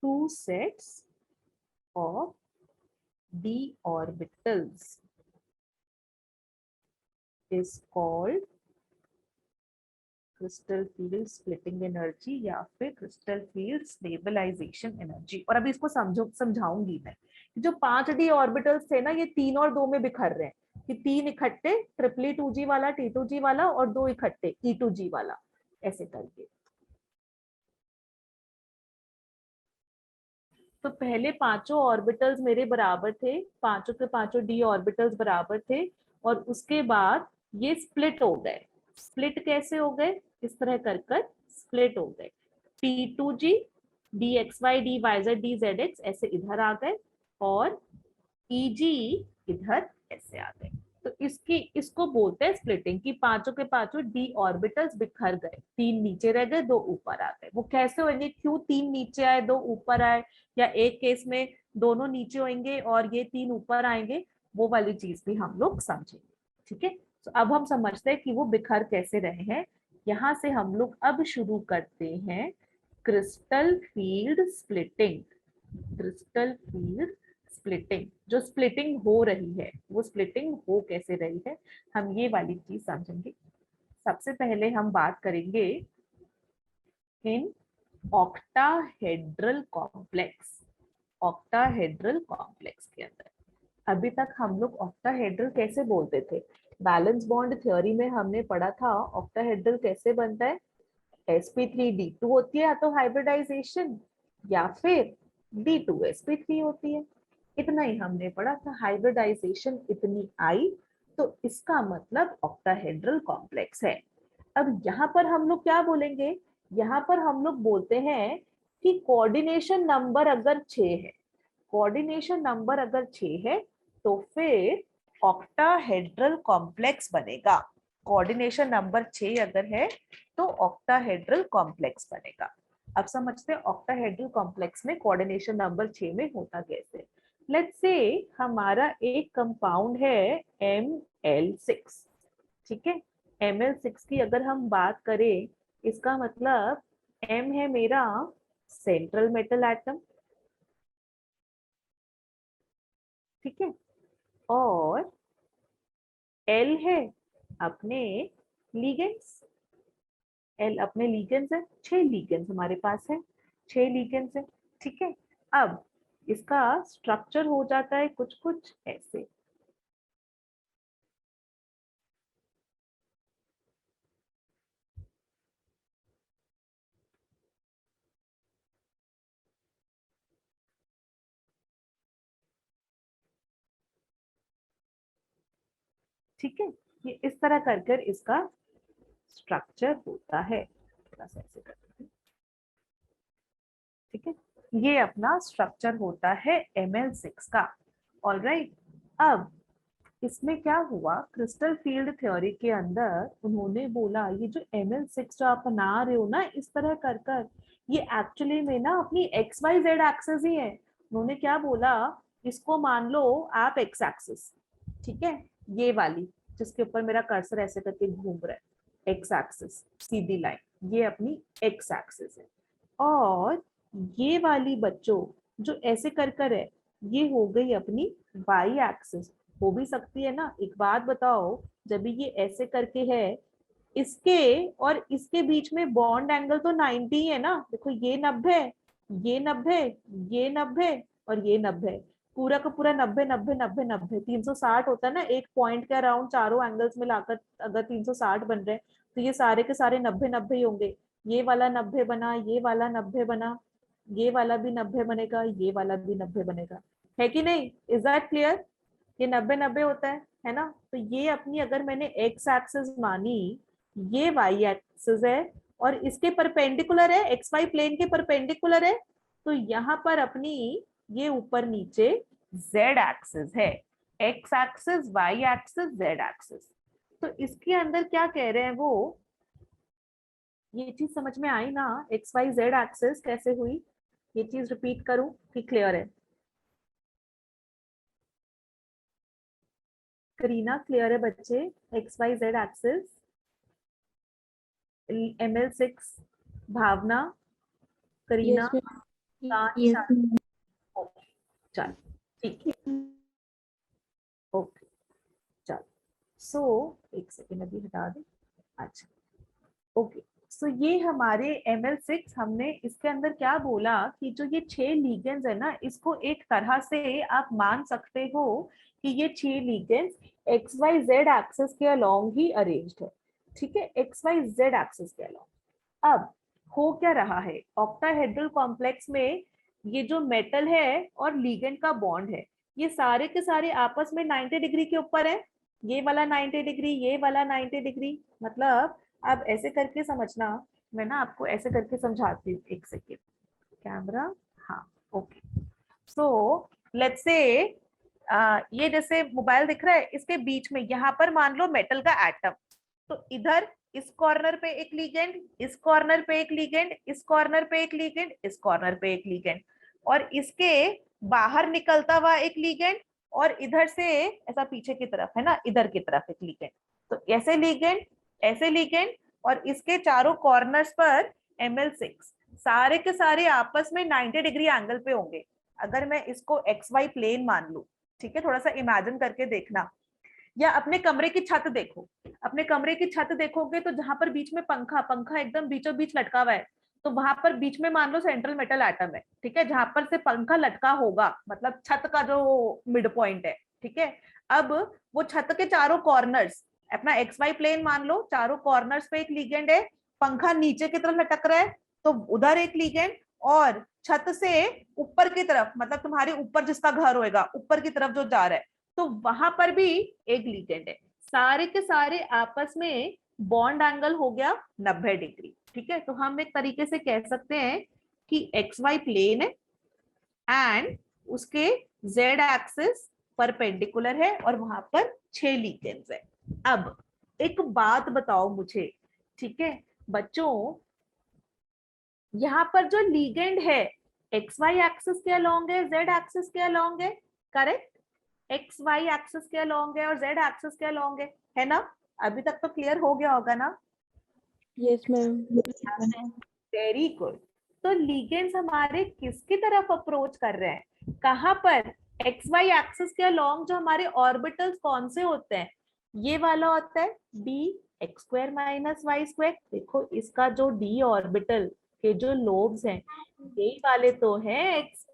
two sets of d orbitals is called crystal field splitting energy या फिर क्रिस्टल फील्ड स्टेबलाइजेशन एनर्जी। और अभी इसको समझाऊंगी मैं। जो 5d ऑर्बिटल्स थे ना, ये 3 और 2 में बिखर रहे हैं, कि 3 इकट्ठे ट्रिपली 2g वाला, t2g वाला, और 2 इकट्ठे e2g वाला, ऐसे करके। तो पहले पांचों ऑर्बिटल्स मेरे बराबर थे, पांचों के पांचों डी ऑर्बिटल्स बराबर थे, और उसके बाद ये स्प्लिट हो गए। स्प्लिट कैसे हो गए? इस तरह कर कर स्प्लिट हो गए। T2G, DXY, DYZ, DZX ऐसे इधर आ गए, और EG इधर ऐसे आ गए। तो इसको बोलते हैं स्प्लिटिंग, कि पांचों के पांचों डी ऑर्बिटल्स बिखर गए, 3 नीचे रह गए, 2 ऊपर आ गए। वो कैसे होंगे, क्यों 3 नीचे आए 2 ऊपर आए, या एक केस में दोनों नीचे होंगे और ये 3 ऊपर आएंगे, वो वाली चीज भी हम लोग समझेंगे। ठीक है, तो अब हम समझते हैं कि वो बिखर कैसे रहे हैं। यहां से हम लोग अब शुरू करते हैं crystal field splitting. Crystal field splitting, जो स्प्लिटिंग हो रही है वो स्प्लिटिंग हो कैसे रही है, हम ये वाली चीज समझेंगे। सबसे पहले हम बात करेंगे इन ऑक्टाहेड्रल कॉम्प्लेक्स। ऑक्टाहेड्रल कॉम्प्लेक्स के अंदर अभी तक हम लोग ऑक्टाहेड्रल कैसे बोलते थे? बैलेंस बॉन्ड थ्योरी में हमने पढ़ा था ऑक्टाहेड्रल कैसे बनता है। sp3d2 होती है या तो हाइब्रिडाइजेशन, या फिर d2sp3 होती है। इतना ही हमने पढ़ा था, हाइब्रिडाइजेशन इतनी आई, तो इसका मतलब ऑक्टाहेड्रल कॉम्प्लेक्स है। अब यहाँ पर हम लोग क्या बोलेंगे? यहाँ पर हम लोग बोलते हैं कि कोऑर्डिनेशन नंबर अगर 6 है, कोऑर्डिनेशन नंबर अगर 6 है, तो फिर ऑक्टाहेड्रल कॉम्प्लेक्स बनेगा। कोऑर्डिनेशन नंबर 6 अगर है तो ऑक्टाहेड्रल कॉम्प्लेक्स बनेगा। अब समझते हैं ऑक्टाहेड्रल कॉम्प्लेक्स में कोऑर्डिनेशन नंबर 6 में होता कैसे। लेट्स से हमारा एक कंपाउंड है Ml6। ठीक है, Ml6 की अगर हम बात करें, इसका मतलब M है मेरा सेंट्रल मेटल एटम, ठीक है, और L है अपने लीगेंड्स। एल अपने लीगेंड्स है, 6 लीगेंड्स हमारे पास है, 6 लीगेंड्स है। ठीक है, अब इसका स्ट्रक्चर हो जाता है कुछ कुछ ऐसे। ठीक है, ये इस तरह कर कर इसका स्ट्रक्चर होता है। थोड़ा सा ऐसे करते हैं। ठीक है, ये अपना स्ट्रक्चर होता है ML6 का। ऑलराइट, अब इसमें क्या हुआ, क्रिस्टल फील्ड थ्योरी के अंदर उन्होंने बोला ये जो ML6 जो आप बना रहे हो ना इस तरह कर कर, ये एक्चुअली में ना अपनी XYZ एक्सिस ही है। उन्होंने क्या बोला, इसको मान लो आप एक्स एक्सिस, ठीक है, ये वाली जिसके ऊपर मेरा कर्सर ऐसे करके घूम रहा है, एक्स एक्सिस सीधी लाइन, ये अपनी एक्स एक्सिस है। और ये वाली बच्चों जो ऐसे कर कर है, ये हो गई अपनी वाई एक्सिस। हो भी सकती है ना, एक बात बताओ, जब ये ऐसे करके है, इसके और इसके बीच में बॉन्ड एंगल तो 90 है ना, देखो ये 90, ये 90, ये 90 और ये 90, पूरा का पूरा 90 90 90 90, 360 होता है ना एक पॉइंट के अराउंड, चारों एंगल्स मिलाकर अगर 360 बन रहे हैं तो ये सारे के सारे 90 90 ही होंगे। ये वाला 90 बना, ये वाला 90 बना, ये वाला भी 90 बनेगा, ये वाला भी 90 बनेगा, है कि नहीं? Is that clear? ये 90 90 होता है ना? तो ये अपनी अगर मैंने एक्स एक्सिस मानी, ये वाई एक्सिस है और इसके परपेंडिकुलर है, एक्स वाई प्लेन के परपेंडिकुलर है, तो यहाँ पर अपनी ये ऊपर नीचे जेड एक्सिस है, x axis y axis z axis. तो इसके अंदर क्या कह रहे हैं वो, ये चीज समझ में आई ना, एक्स वाई जेड एक्सिस कैसे हुई, ये चीज रिपीट करूं कि क्लियर है? करीना क्लियर है बच्चे? X Y Z axis, ML6, Bhavana, Kareena, yes ma'am. कांच, यस मैम। ओके, चल ठीक है, ओके, चल। सो एक सेकेंड अभी हटा दे, अच्छा, ओके। सो ये हमारे ML6, हमने इसके अंदर क्या बोला कि जो ये 6 लीगेंड्स है ना, इसको एक तरह से आप मान सकते हो कि ये 6 लीगेंड्स XYZ एक्सिस के अलोंग ही अरेंज्ड है, ठीक है, XYZ एक्सिस के अलोंग। अब हो क्या रहा है, ऑक्टाहेड्रल कॉम्प्लेक्स में ये जो मेटल है और लीगेंड का बॉन्ड है, ये सारे के सारे आपस में 90 डिग्री के ऊपर है, ये वाला 90 डिग्री, ये वाला 90 डिग्री, मतलब अब ऐसे करके समझना, मैं ना आपको ऐसे करके समझाती हूँ, एक सेकेंड, कैमरा, हाँ, ओके। सो लेट्स से ये जैसे मोबाइल दिख रहा है, इसके बीच में यहाँ पर मान लो मेटल का एटम, तो इधर इस कॉर्नर पे एक लीगेंड, इस कॉर्नर पे एक लीगेंड, इस कॉर्नर पे एक लीगेंड, इस कॉर्नर पे एक लीगेंड, और इसके बाहर निकलता हुआ एक लीगेंड, और इधर से ऐसा पीछे की तरफ है ना, इधर की तरफ एक लीगेंड, तो ऐसे लीगेंड, ऐसे लीगेंड, और इसके चारों कॉर्नर्स पर ML6, सारे के सारे आपस में 90 डिग्री एंगल पे होंगे। अगर मैं इसको XY प्लेन मान लूं, ठीक है, थोड़ा सा इमेजिन करके देखना, या अपने कमरे की छत देखो, अपने कमरे की छत देखोगे तो जहां पर बीच में पंखा, पंखा एकदम बीचों बीच लटका हुआ है, तो वहां पर बीच में मान लो सेंट्रल मेटल एटम है, ठीक है, जहां पर से पंखा लटका होगा, मतलब छत का जो मिड पॉइंट है, ठीक है। अब वो छत के चारों कॉर्नर्स, अपना XY प्लेन मान लो, चारों कॉर्नर्स पे एक लीगेंड है, पंखा नीचे की तरफ लटक रहा है तो उधर एक लीगेंड, और छत से ऊपर की तरफ, मतलब तुम्हारे ऊपर जिसका घर होएगा ऊपर की तरफ जो जा रहा है, तो वहां पर भी एक लीगेंड है, सारे के सारे आपस में बॉन्ड एंगल हो गया 90 डिग्री, ठीक है। तो हम एक तरीके से कह सकते हैं कि XY प्लेन है एंड उसके Z एक्सिस परपेंडिकुलर है और वहां पर 6 लीगेंड्स है। अब एक बात बताओ मुझे, ठीक है बच्चों, यहाँ पर जो लीगेंड है XY एक्सिस के अलोंग है, Z एक्सिस के अलोंग है, करेक्ट? XY एक्सिस के अलोंग है और Z एक्सिस के अलोंग है ना? अभी तक तो क्लियर हो गया होगा ना? Yes ma'am. Very good. तो लीगेंड्स हमारे किसकी तरफ अप्रोच कर रहे हैं, कहां पर? XY एक्सिस के अलोंग जो हमारे ऑर्बिटल्स कौन से होते हैं, ये वाला होता है d x square minus Y square. देखो इसका जो d ऑर्बिटल के जो लोब्स हैं, यही वाले तो है x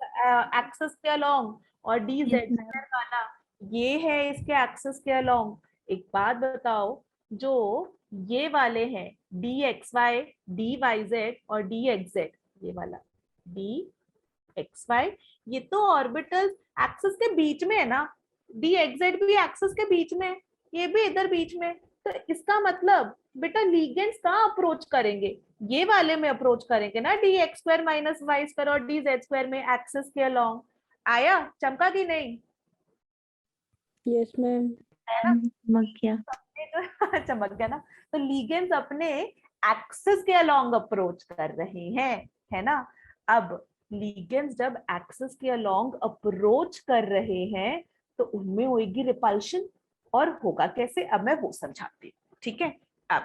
एक्सिस के अलोंग, और d z yes ma'am. Square वाला ये है इसके एक्सिस के अलोंग। एक बात बताओ, जो ये वाले हैं D x Y, D Y z और डी एक्स जेड, ये वाला डी एक्स वाई, ये तो ऑर्बिटल एक्सिस के बीच में है ना, डी एक्स जेड भी एक्सिस के बीच में है, ये भी इधर बीच में, तो इसका मतलब बेटा लिगेंड्स कहाँ अप्रोच करेंगे, ये वाले में अप्रोच करेंगे ना, d x square minus Y square और डी जेड स्क्वायर में एक्सेस के अलोंग। आया चमका कि नहीं? Yes ma'am. चमक गया। चमक गया ना। तो लिगेंड्स अपने एक्सेस के अलोंग अप्रोच कर रहे हैं, है ना। अब लिगेंड्स जब एक्सेस के अलोंग अप्रोच कर रहे हैं तो उनमें होगी रिपल्शन, और होगा कैसे अब मैं वो समझाती हूँ, ठीक है। अब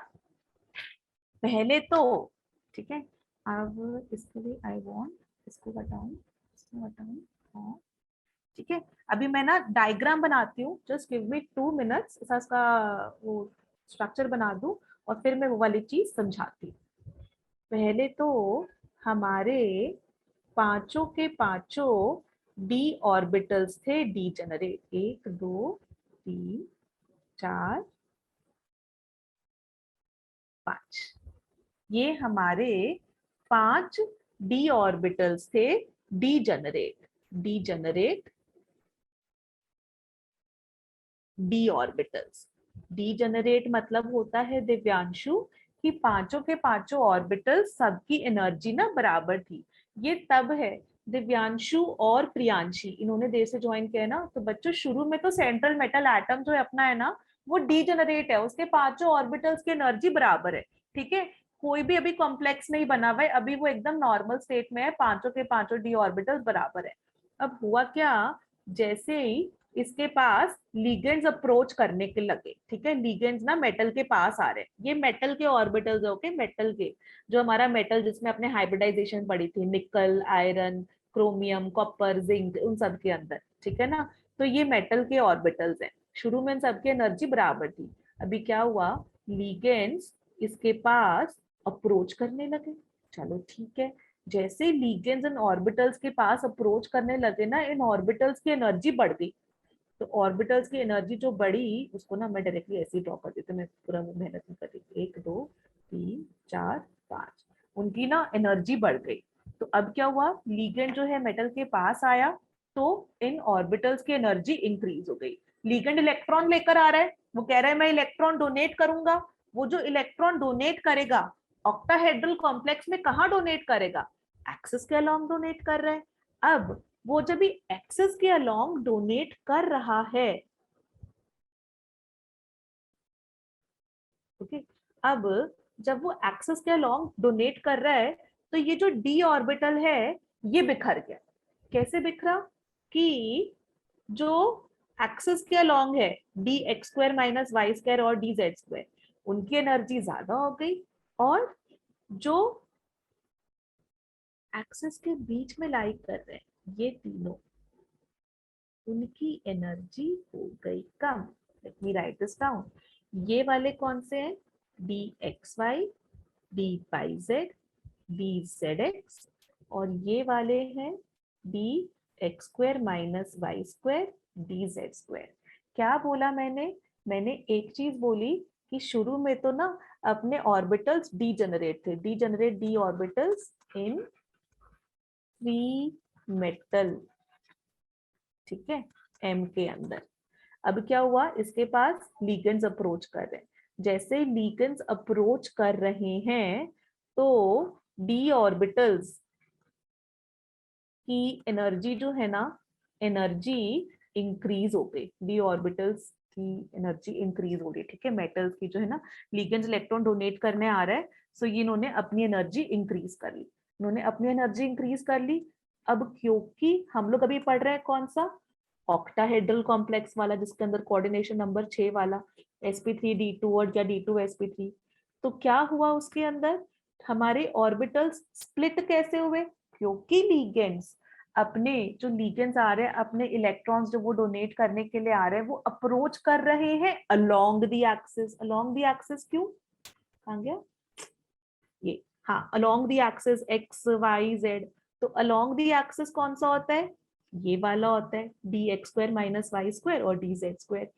पहले तो ठीक है, अब इसके लिए आई वांट इसको बताऊं, इसको बताऊं, हाँ ठीक है। अभी मैं ना डायग्राम बनाती हूँ, जस्ट गिव मी 2 मिनट्स, इसका वो स्ट्रक्चर बना दूं और फिर मैं वो वाली चीज समझाती हूँ। पहले तो हमारे पांचों के पांचों डी ऑर्बिटल्स थे डी जनरेट, 1 2 3 4 5, ये हमारे 5 डी ऑर्बिटल्स थे D generate, D generate D orbitals. D generate मतलब होता है दिव्यांशु कि पांचों के पांचों ऑर्बिटल्स सबकी एनर्जी ना बराबर थी। ये तब है दिव्यांशु और प्रियांशी इन्होंने देर से ज्वाइन किया है ना, तो बच्चों शुरू में तो सेंट्रल मेटल एटम जो है अपना है ना वो डी जनरेट है, उसके पांचों ऑर्बिटल्स की एनर्जी बराबर है, ठीक है। कोई भी अभी कॉम्प्लेक्स नहीं बना हुआ है, अभी वो एकदम नॉर्मल स्टेट में है, पांचों के पांचों डी ऑर्बिटल्स बराबर है। अब हुआ क्या, जैसे ही इसके पास लिगेंड्स अप्रोच करने के लगे, ठीक है, लिगेंड्स ना मेटल के पास आ रहे हैं, ये मेटल के ऑर्बिटल्स है, ओके, मेटल के, जो हमारा मेटल जिसमें अपने हाइब्रिडाइजेशन पड़ी थी, निकल, आयरन, क्रोमियम, कॉपर, जिंक, उन सब के अंदर, ठीक है ना। तो ये मेटल के ऑर्बिटल्स हैं, शुरू में इन सबकी एनर्जी बराबर थी। अभी क्या हुआ, लिगेंड्स इसके पास अप्रोच करने लगे, चलो ठीक है। जैसे लिगेंड्स इन ऑर्बिटल्स के पास अप्रोच करने लगे ना, इन ऑर्बिटल्स की एनर्जी बढ़ गई। तो ऑर्बिटल्स की एनर्जी जो बढ़ी उसको ना मैं डायरेक्टली ऐसे ही ड्रॉ कर देती हूँ, मैं पूरा मेहनत नहीं कर रही। 1 2 3 4 5, उनकी ना एनर्जी बढ़ गई। तो अब क्या हुआ, लिगेंड जो है मेटल के पास आया तो इन ऑर्बिटल्स की एनर्जी इंक्रीज हो गई। लिगेंड इलेक्ट्रॉन लेकर आ रहा है, वो कह रहा है मैं इलेक्ट्रॉन डोनेट करूंगा। वो जो इलेक्ट्रॉन डोनेट करेगा ऑक्टाहेड्रल कॉम्प्लेक्स में कहाँ डोनेट करेगा, एक्सिस के अलोंग डोनेट कर रहा है। अब वो जब भी एक्सेस के अलोंग डोनेट कर रहा है, ओके, अब जब वो एक्सेस के अलोंग डोनेट कर रहा है तो ये जो डी ऑर्बिटल है ये बिखर गया। कैसे बिखरा कि जो एक्सेस के अलोंग है d x square minus Y square और डी जेड स्क्वायर, उनकी एनर्जी ज्यादा हो गई, और जो एक्सेस के बीच में लाई कर रहे हैं ये तीनों, उनकी एनर्जी हो गई कम। Let me write this down. ये वाले कौन से हैं, D x Y, D Y Z, D Z X, और ये वाले हैं D x square minus Y square D Z square. क्या बोला मैंने, मैंने एक चीज बोली कि शुरू में तो ना अपने ऑर्बिटल्स डी जनरेट थे, D generate D orbitals in free metal, ठीक है, एम के अंदर। अब क्या हुआ, इसके पास लिगेंड्स अप्रोच कर रहे हैं, जैसे लिगेंड्स अप्रोच कर रहे हैं तो डी ऑर्बिटल्स की एनर्जी जो है ना, एनर्जी इंक्रीज हो गई, डी ऑर्बिटल्स की एनर्जी इंक्रीज हो रही है, ठीक है, मेटल्स की जो है ना, लिगेंड्स इलेक्ट्रॉन डोनेट करने आ रहा है, सो ये इन्होंने अपनी एनर्जी इंक्रीज कर ली, इन्होंने अपनी एनर्जी इंक्रीज कर ली। अब क्योंकि हम लोग अभी पढ़ रहे हैं कौन सा, ऑक्टाहेड्रल कॉम्प्लेक्स वाला, जिसके अंदर कोऑर्डिनेशन नंबर 6 वाला sp3d2 और या d2sp3, तो क्या हुआ उसके अंदर, हमारे ऑर्बिटल्स स्प्लिट कैसे हुए, क्योंकि लिगेंड्स अपने जो लिगेंड्स आ रहे हैं अपने इलेक्ट्रॉन्स जो वो डोनेट करने के लिए आ रहे हैं वो अप्रोच कर रहे हैं along the axis. Along the axis क्यों, कहां गया ये, हाँ, along the axis x Y z. तो अलोंग द एक्सिस कौन सा होता है, ये वाला होता है d x square minus Y square और डी जेड स्क्वायर,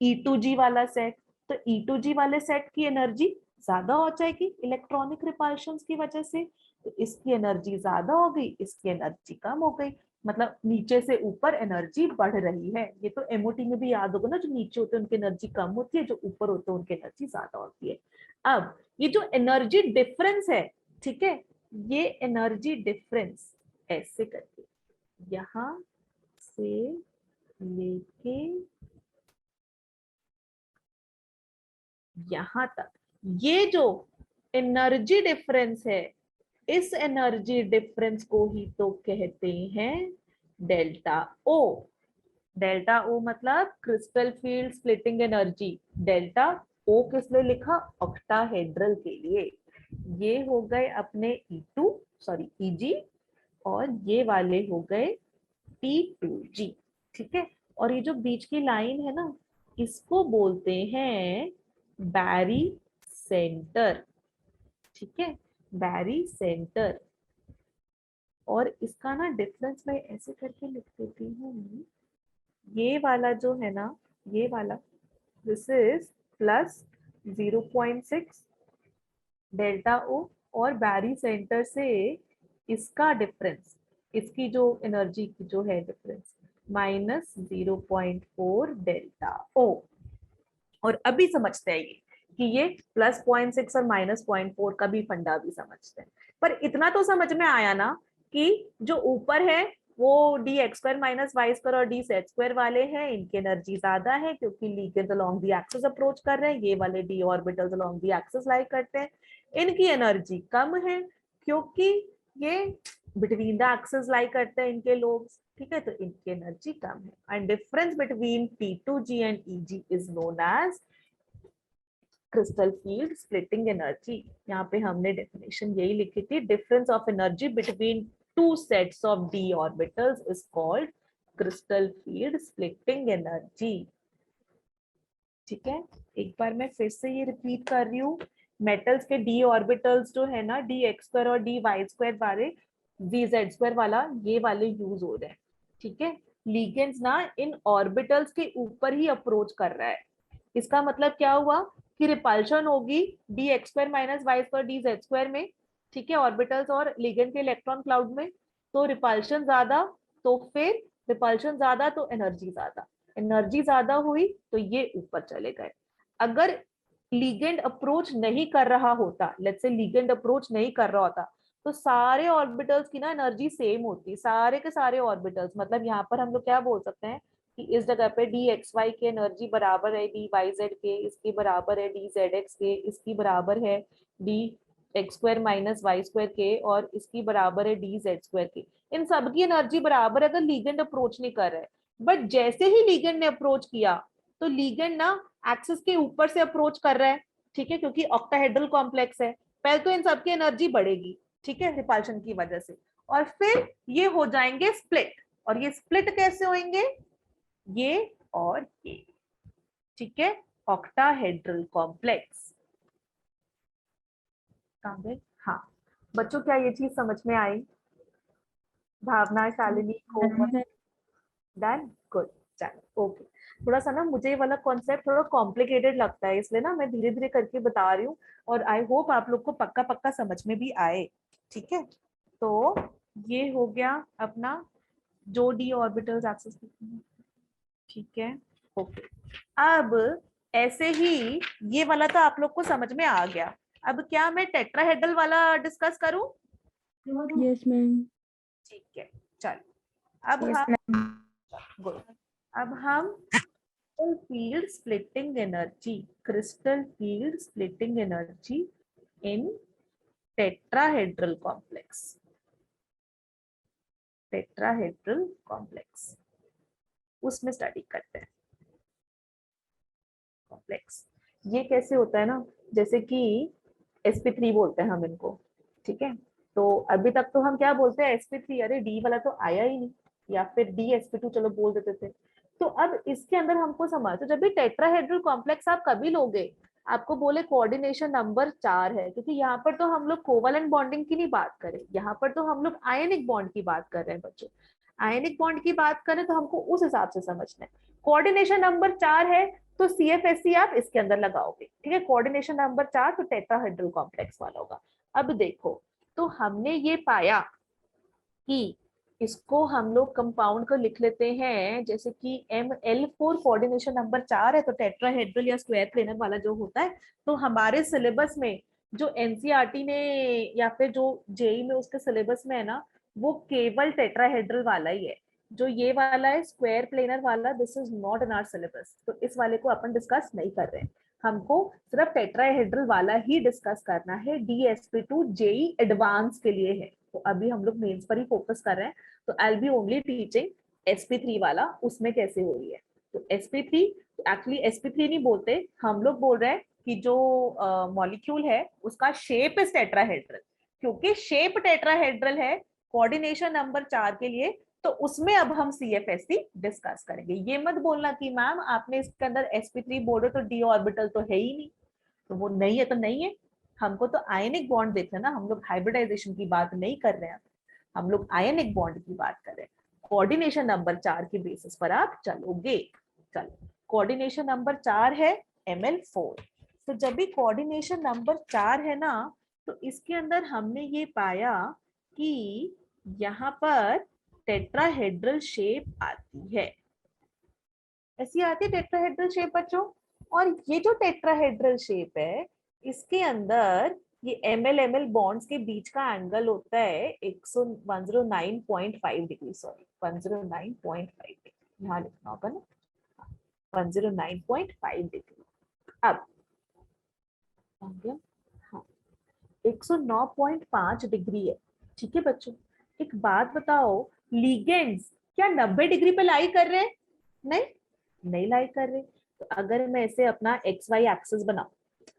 E2G वाला सेट। तो E2G वाले सेट की एनर्जी ज्यादा हो जाएगी इलेक्ट्रॉनिक रिपल्शन की वजह से, तो इसकी एनर्जी ज्यादा हो गई, इसकी एनर्जी कम हो गई। मतलब नीचे से ऊपर एनर्जी बढ़ रही है। ये तो एमओटी में भी याद होगा ना, जो नीचे होते हैं उनकी एनर्जी कम होती है, जो ऊपर होते हैं उनकी एनर्जी ज्यादा होती है। अब ये जो एनर्जी डिफरेंस है, ठीक है, ये एनर्जी डिफरेंस ऐसे करके यहां से लेके यहां तक, ये जो एनर्जी डिफरेंस है, इस एनर्जी डिफरेंस को ही तो कहते हैं डेल्टा ओ। डेल्टा ओ मतलब crystal field splitting energy. Delta O किस लिए लिखा? ऑक्टाहेड्रल के लिए। ये हो गए अपने E2 सॉरी Eg, और ये वाले हो गए T2G। ठीक है, और ये जो बीच की लाइन है ना, इसको बोलते हैं बैरी सेंटर। ठीक है, बैरी सेंटर। और इसका ना डिफरेंस मैं ऐसे करके लिख देती हूँ, ये वाला जो है ना, ये वाला, दिस इज प्लस 0.6 डेल्टा ओ, और बैरी सेंटर से इसका डिफरेंस, इसकी जो एनर्जी की जो है डिफरेंस, माइनस 0.4 डेल्टा ओ। और अभी समझते हैं ये कि ये प्लस 0.6 और माइनस 0.4 का भी फंडा भी समझते हैं। पर इतना तो समझ में आया ना कि जो ऊपर है वो d x square minus Y square और डी सेट स्क्वायर वाले हैं, इनकी एनर्जी ज्यादा है क्योंकि ligands along the axis approach कर रहे हैं। ये वाले d orbitals along the axis lie करते हैं, इनकी एनर्जी कम है क्योंकि ये बिटवीन द एक्सिस लाई करते हैं इनके लोब्स। ठीक है, तो इनकी एनर्जी कम है। And difference between T2G and EG is known as crystal field splitting energy. यहाँ पे हमने डेफिनेशन यही लिखी थी, difference of energy between two sets of d orbitals is called crystal field splitting energy. ठीक है, एक बार मैं फिर से ये रिपीट कर रही हूँ, मेटल्स के डी ऑर्बिटल्स जो है ना, डी एक्स स्क्वायर और डी वाई स्क्वायर वाले, डी जेड स्क्वायर वाला, ये वाले यूज हो रहे हैं। ठीक है, लिगेंड्स ना इन ऑर्बिटल्स के ऊपर ही अप्रोच कर रहा है। इसका मतलब क्या हुआ कि रिपल्शन होगी d x square minus Y square D Z square में। ठीक है, ऑर्बिटल्स और लिगेंड के इलेक्ट्रॉन क्लाउड में, तो रिपल्शन ज्यादा, तो फिर रिपल्शन ज्यादा तो एनर्जी ज्यादा, एनर्जी ज्यादा हुई तो ये ऊपर चले गए। अगर लिगेंड अप्रोच नहीं कर रहा होता, लेट्स से लिगेंड अप्रोच नहीं कर रहा होता, तो सारे ऑर्बिटल्स की ना एनर्जी सेम होती, सारे के सारे ऑर्बिटल्स। मतलब यहाँ पर हम लोग क्या बोल सकते हैं कि इस जगह पे डी एक्स वाई की एनर्जी बराबर है डी वाई जेड के, इसकी बराबर है डी जेड एक्स के, इसकी बराबर है d x square minus Y square के, और इसकी बराबर है डी जेड स्क्वायर के। इन सबकी एनर्जी बराबर है अगर लिगेंड अप्रोच नहीं कर रहे। बट जैसे ही लिगेंड ने अप्रोच किया, तो लिगेंड ना एक्सिस के ऊपर से अप्रोच कर रहा है। ठीक है, क्योंकि ऑक्टाहेड्रल कॉम्प्लेक्स है, पहले तो इन सबकी एनर्जी बढ़ेगी, ठीक है, रिपल्शन की वजह से, और फिर ये हो जाएंगे स्प्लिट। और ये स्प्लिट कैसे होंगे? ये और ये। ठीक है, ऑक्टाहेड्रल कॉम्प्लेक्स। हाँ बच्चों, क्या ये चीज समझ में आई? भावना, शालिनी, कोमल, डन, गुड। चलो ओके, थोड़ा सा ना मुझे ये वाला कॉन्सेप्ट थोड़ा कॉम्प्लिकेटेड लगता है, इसलिए ना मैं धीरे धीरे करके बता रही हूँ, और आई होप आप लोग को पक्का पक्का समझ में भी आए। ठीक है, तो ये हो गया अपना जो डी ऑर्बिटल्स एक्सेस। ठीक है, ओके। अब ऐसे ही ये वाला तो आप लोग को समझ में आ गया। अब क्या मैं टेट्राहेड्रल वाला डिस्कस करूं? Yes ma'am. ठीक है, चलो अब Yes, हम ma'am. गुड, अब हम field splitting energy, crystal field splitting energy in tetrahedral complex, tetrahedral complex, उसमें स्टडी करते हैं। कॉम्प्लेक्स ये कैसे होता है ना, जैसे कि sp3 बोलते हैं हम इनको। ठीक है, तो अभी तक तो हम क्या बोलते हैं sp3, अरे डी वाला तो आया ही नहीं, या फिर dsp2 चलो बोल देते थे। तो अब इसके अंदर हमको समझ, तो जब भी टेट्राहेड्रल कॉम्प्लेक्स आप कभी लोगे, आपको बोले कोऑर्डिनेशन नंबर 4 है, क्योंकि यहाँ पर तो हम लोग कोवलेंट बॉन्डिंग की नहीं बात करें, यहाँ पर तो हम लोग आयनिक बॉन्ड की बात कर रहे हैं बच्चों। आयनिक बॉन्ड की बात करें तो हमको उस हिसाब से समझना है। कोऑर्डिनेशन नंबर 4 है तो CFSC आप इसके अंदर लगाओगे। ठीक है, कोऑर्डिनेशन नंबर 4 तो टेट्राहेड्रल कॉम्प्लेक्स वाला होगा। अब देखो, तो हमने ये पाया कि इसको हम लोग कंपाउंड को लिख लेते हैं जैसे कि ML4 कोऑर्डिनेशन नंबर 4 है, तो टेट्राहेड्रल या स्क्वायर प्लेनर वाला जो होता है, तो हमारे सिलेबस में जो एनसीईआरटी ने या फिर जो जेई में उसके सिलेबस में है ना, वो केवल टेट्राहेड्रल वाला ही है। जो ये वाला है स्क्वायर प्लेनर वाला, this is not in our syllabus, तो इस वाले को अपन डिस्कस नहीं कर रहे हैं। हमको सिर्फ टेट्राहेड्रल वाला ही डिस्कस करना है, DSP2 जेई एडवांस के लिए है, तो अभी हम लोग मेंस पर ही फोकस कर रहे हैं। तो I will be only teaching sp3 वाला, उसमें कैसे हो रही है। तो sp3 एक्चुअली sp3 नहीं बोलते, हम लोग बोल रहे हैं कि जो मॉलिक्यूल है उसका शेप इज टेट्राहेड्रल, क्योंकि शेप टेट्राहेड्रल है कोऑर्डिनेशन नंबर 4 के लिए, तो उसमें अब हम CFSC डिस्कस करेंगे। ये मत बोलना कि मैम आपने इसके अंदर sp3 बोल रहे तो d ऑर्बिटल तो है ही नहीं, तो वो नहीं है तो नहीं है। हमको तो आयनिक बॉन्ड देखना ना, हम लोग हाइब्रिडाइजेशन की बात नहीं कर रहे हैं, हम लोग आयनिक बॉन्ड की बात कर रहे हैं। कोऑर्डिनेशन नंबर 4 के बेसिस पर आप चलोगे। चलो, कोऑर्डिनेशन नंबर 4 है ML4। तो जब भी कोऑर्डिनेशन नंबर 4 है ना, तो इसके अंदर हमने ये पाया कि यहाँ पर टेट्राहेड्रल शेप आती है, ऐसी आती है टेट्राहेड्रल शेप बच्चों। और ये जो टेट्राहेड्रल शेप है, इसके अंदर ये ML बॉन्ड्स के बीच का एंगल होता है 109.5 डिग्री, सॉरी 109.5 डिग्री, यहाँ लिखना होगा ना 109.5 डिग्री। अब हाँ 109.5 डिग्री है, ठीक है बच्चों। एक बात बताओ, लीगेंड्स क्या 90 डिग्री पे लाई कर रहे हैं? नहीं, नहीं लाई कर रहे। तो अगर मैं इसे अपना XY एक्सिस बनाऊं,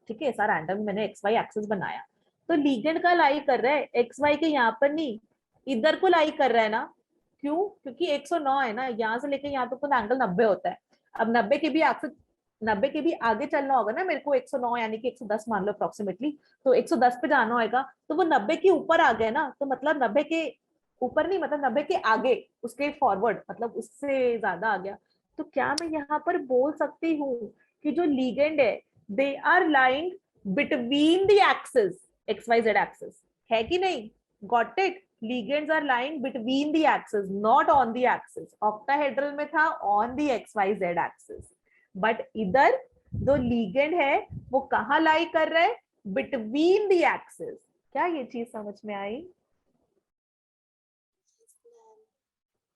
ठीक है, ऐसा रैंडम मैंने XY एक्सिस बनाया, तो लीगेंड का लाई कर रहा है XY के यहाँ पर नहीं, इधर को लाई कर रहा है ना। क्यों? क्योंकि 109 है ना, यहाँ से लेके यहाँ तक तो एंगल 90 होता है। अब 90 के भी एक्सिस, 90 के भी आगे चलना होगा ना मेरे को, 109 यानी कि 110 मान लो अप्रोक्सीमेटली, तो 110 पे जाना होगा, तो वो 90 के ऊपर आ गया ना, तो मतलब 90 के ऊपर नहीं, मतलब 90 के आगे, उसके फॉरवर्ड, मतलब उससे ज्यादा आ गया। तो क्या मैं यहाँ पर बोल सकती हूँ कि जो लीगेंड है, they are lying between the axis XYZ axis, है कि नहीं? Got it? ligands are lying between the axis, not on the axis. octahedral में था on the XYZ axis, but इधर जो ligand है वो कहाँ लाई कर रहा है? between the axis। क्या ये चीज समझ में आई?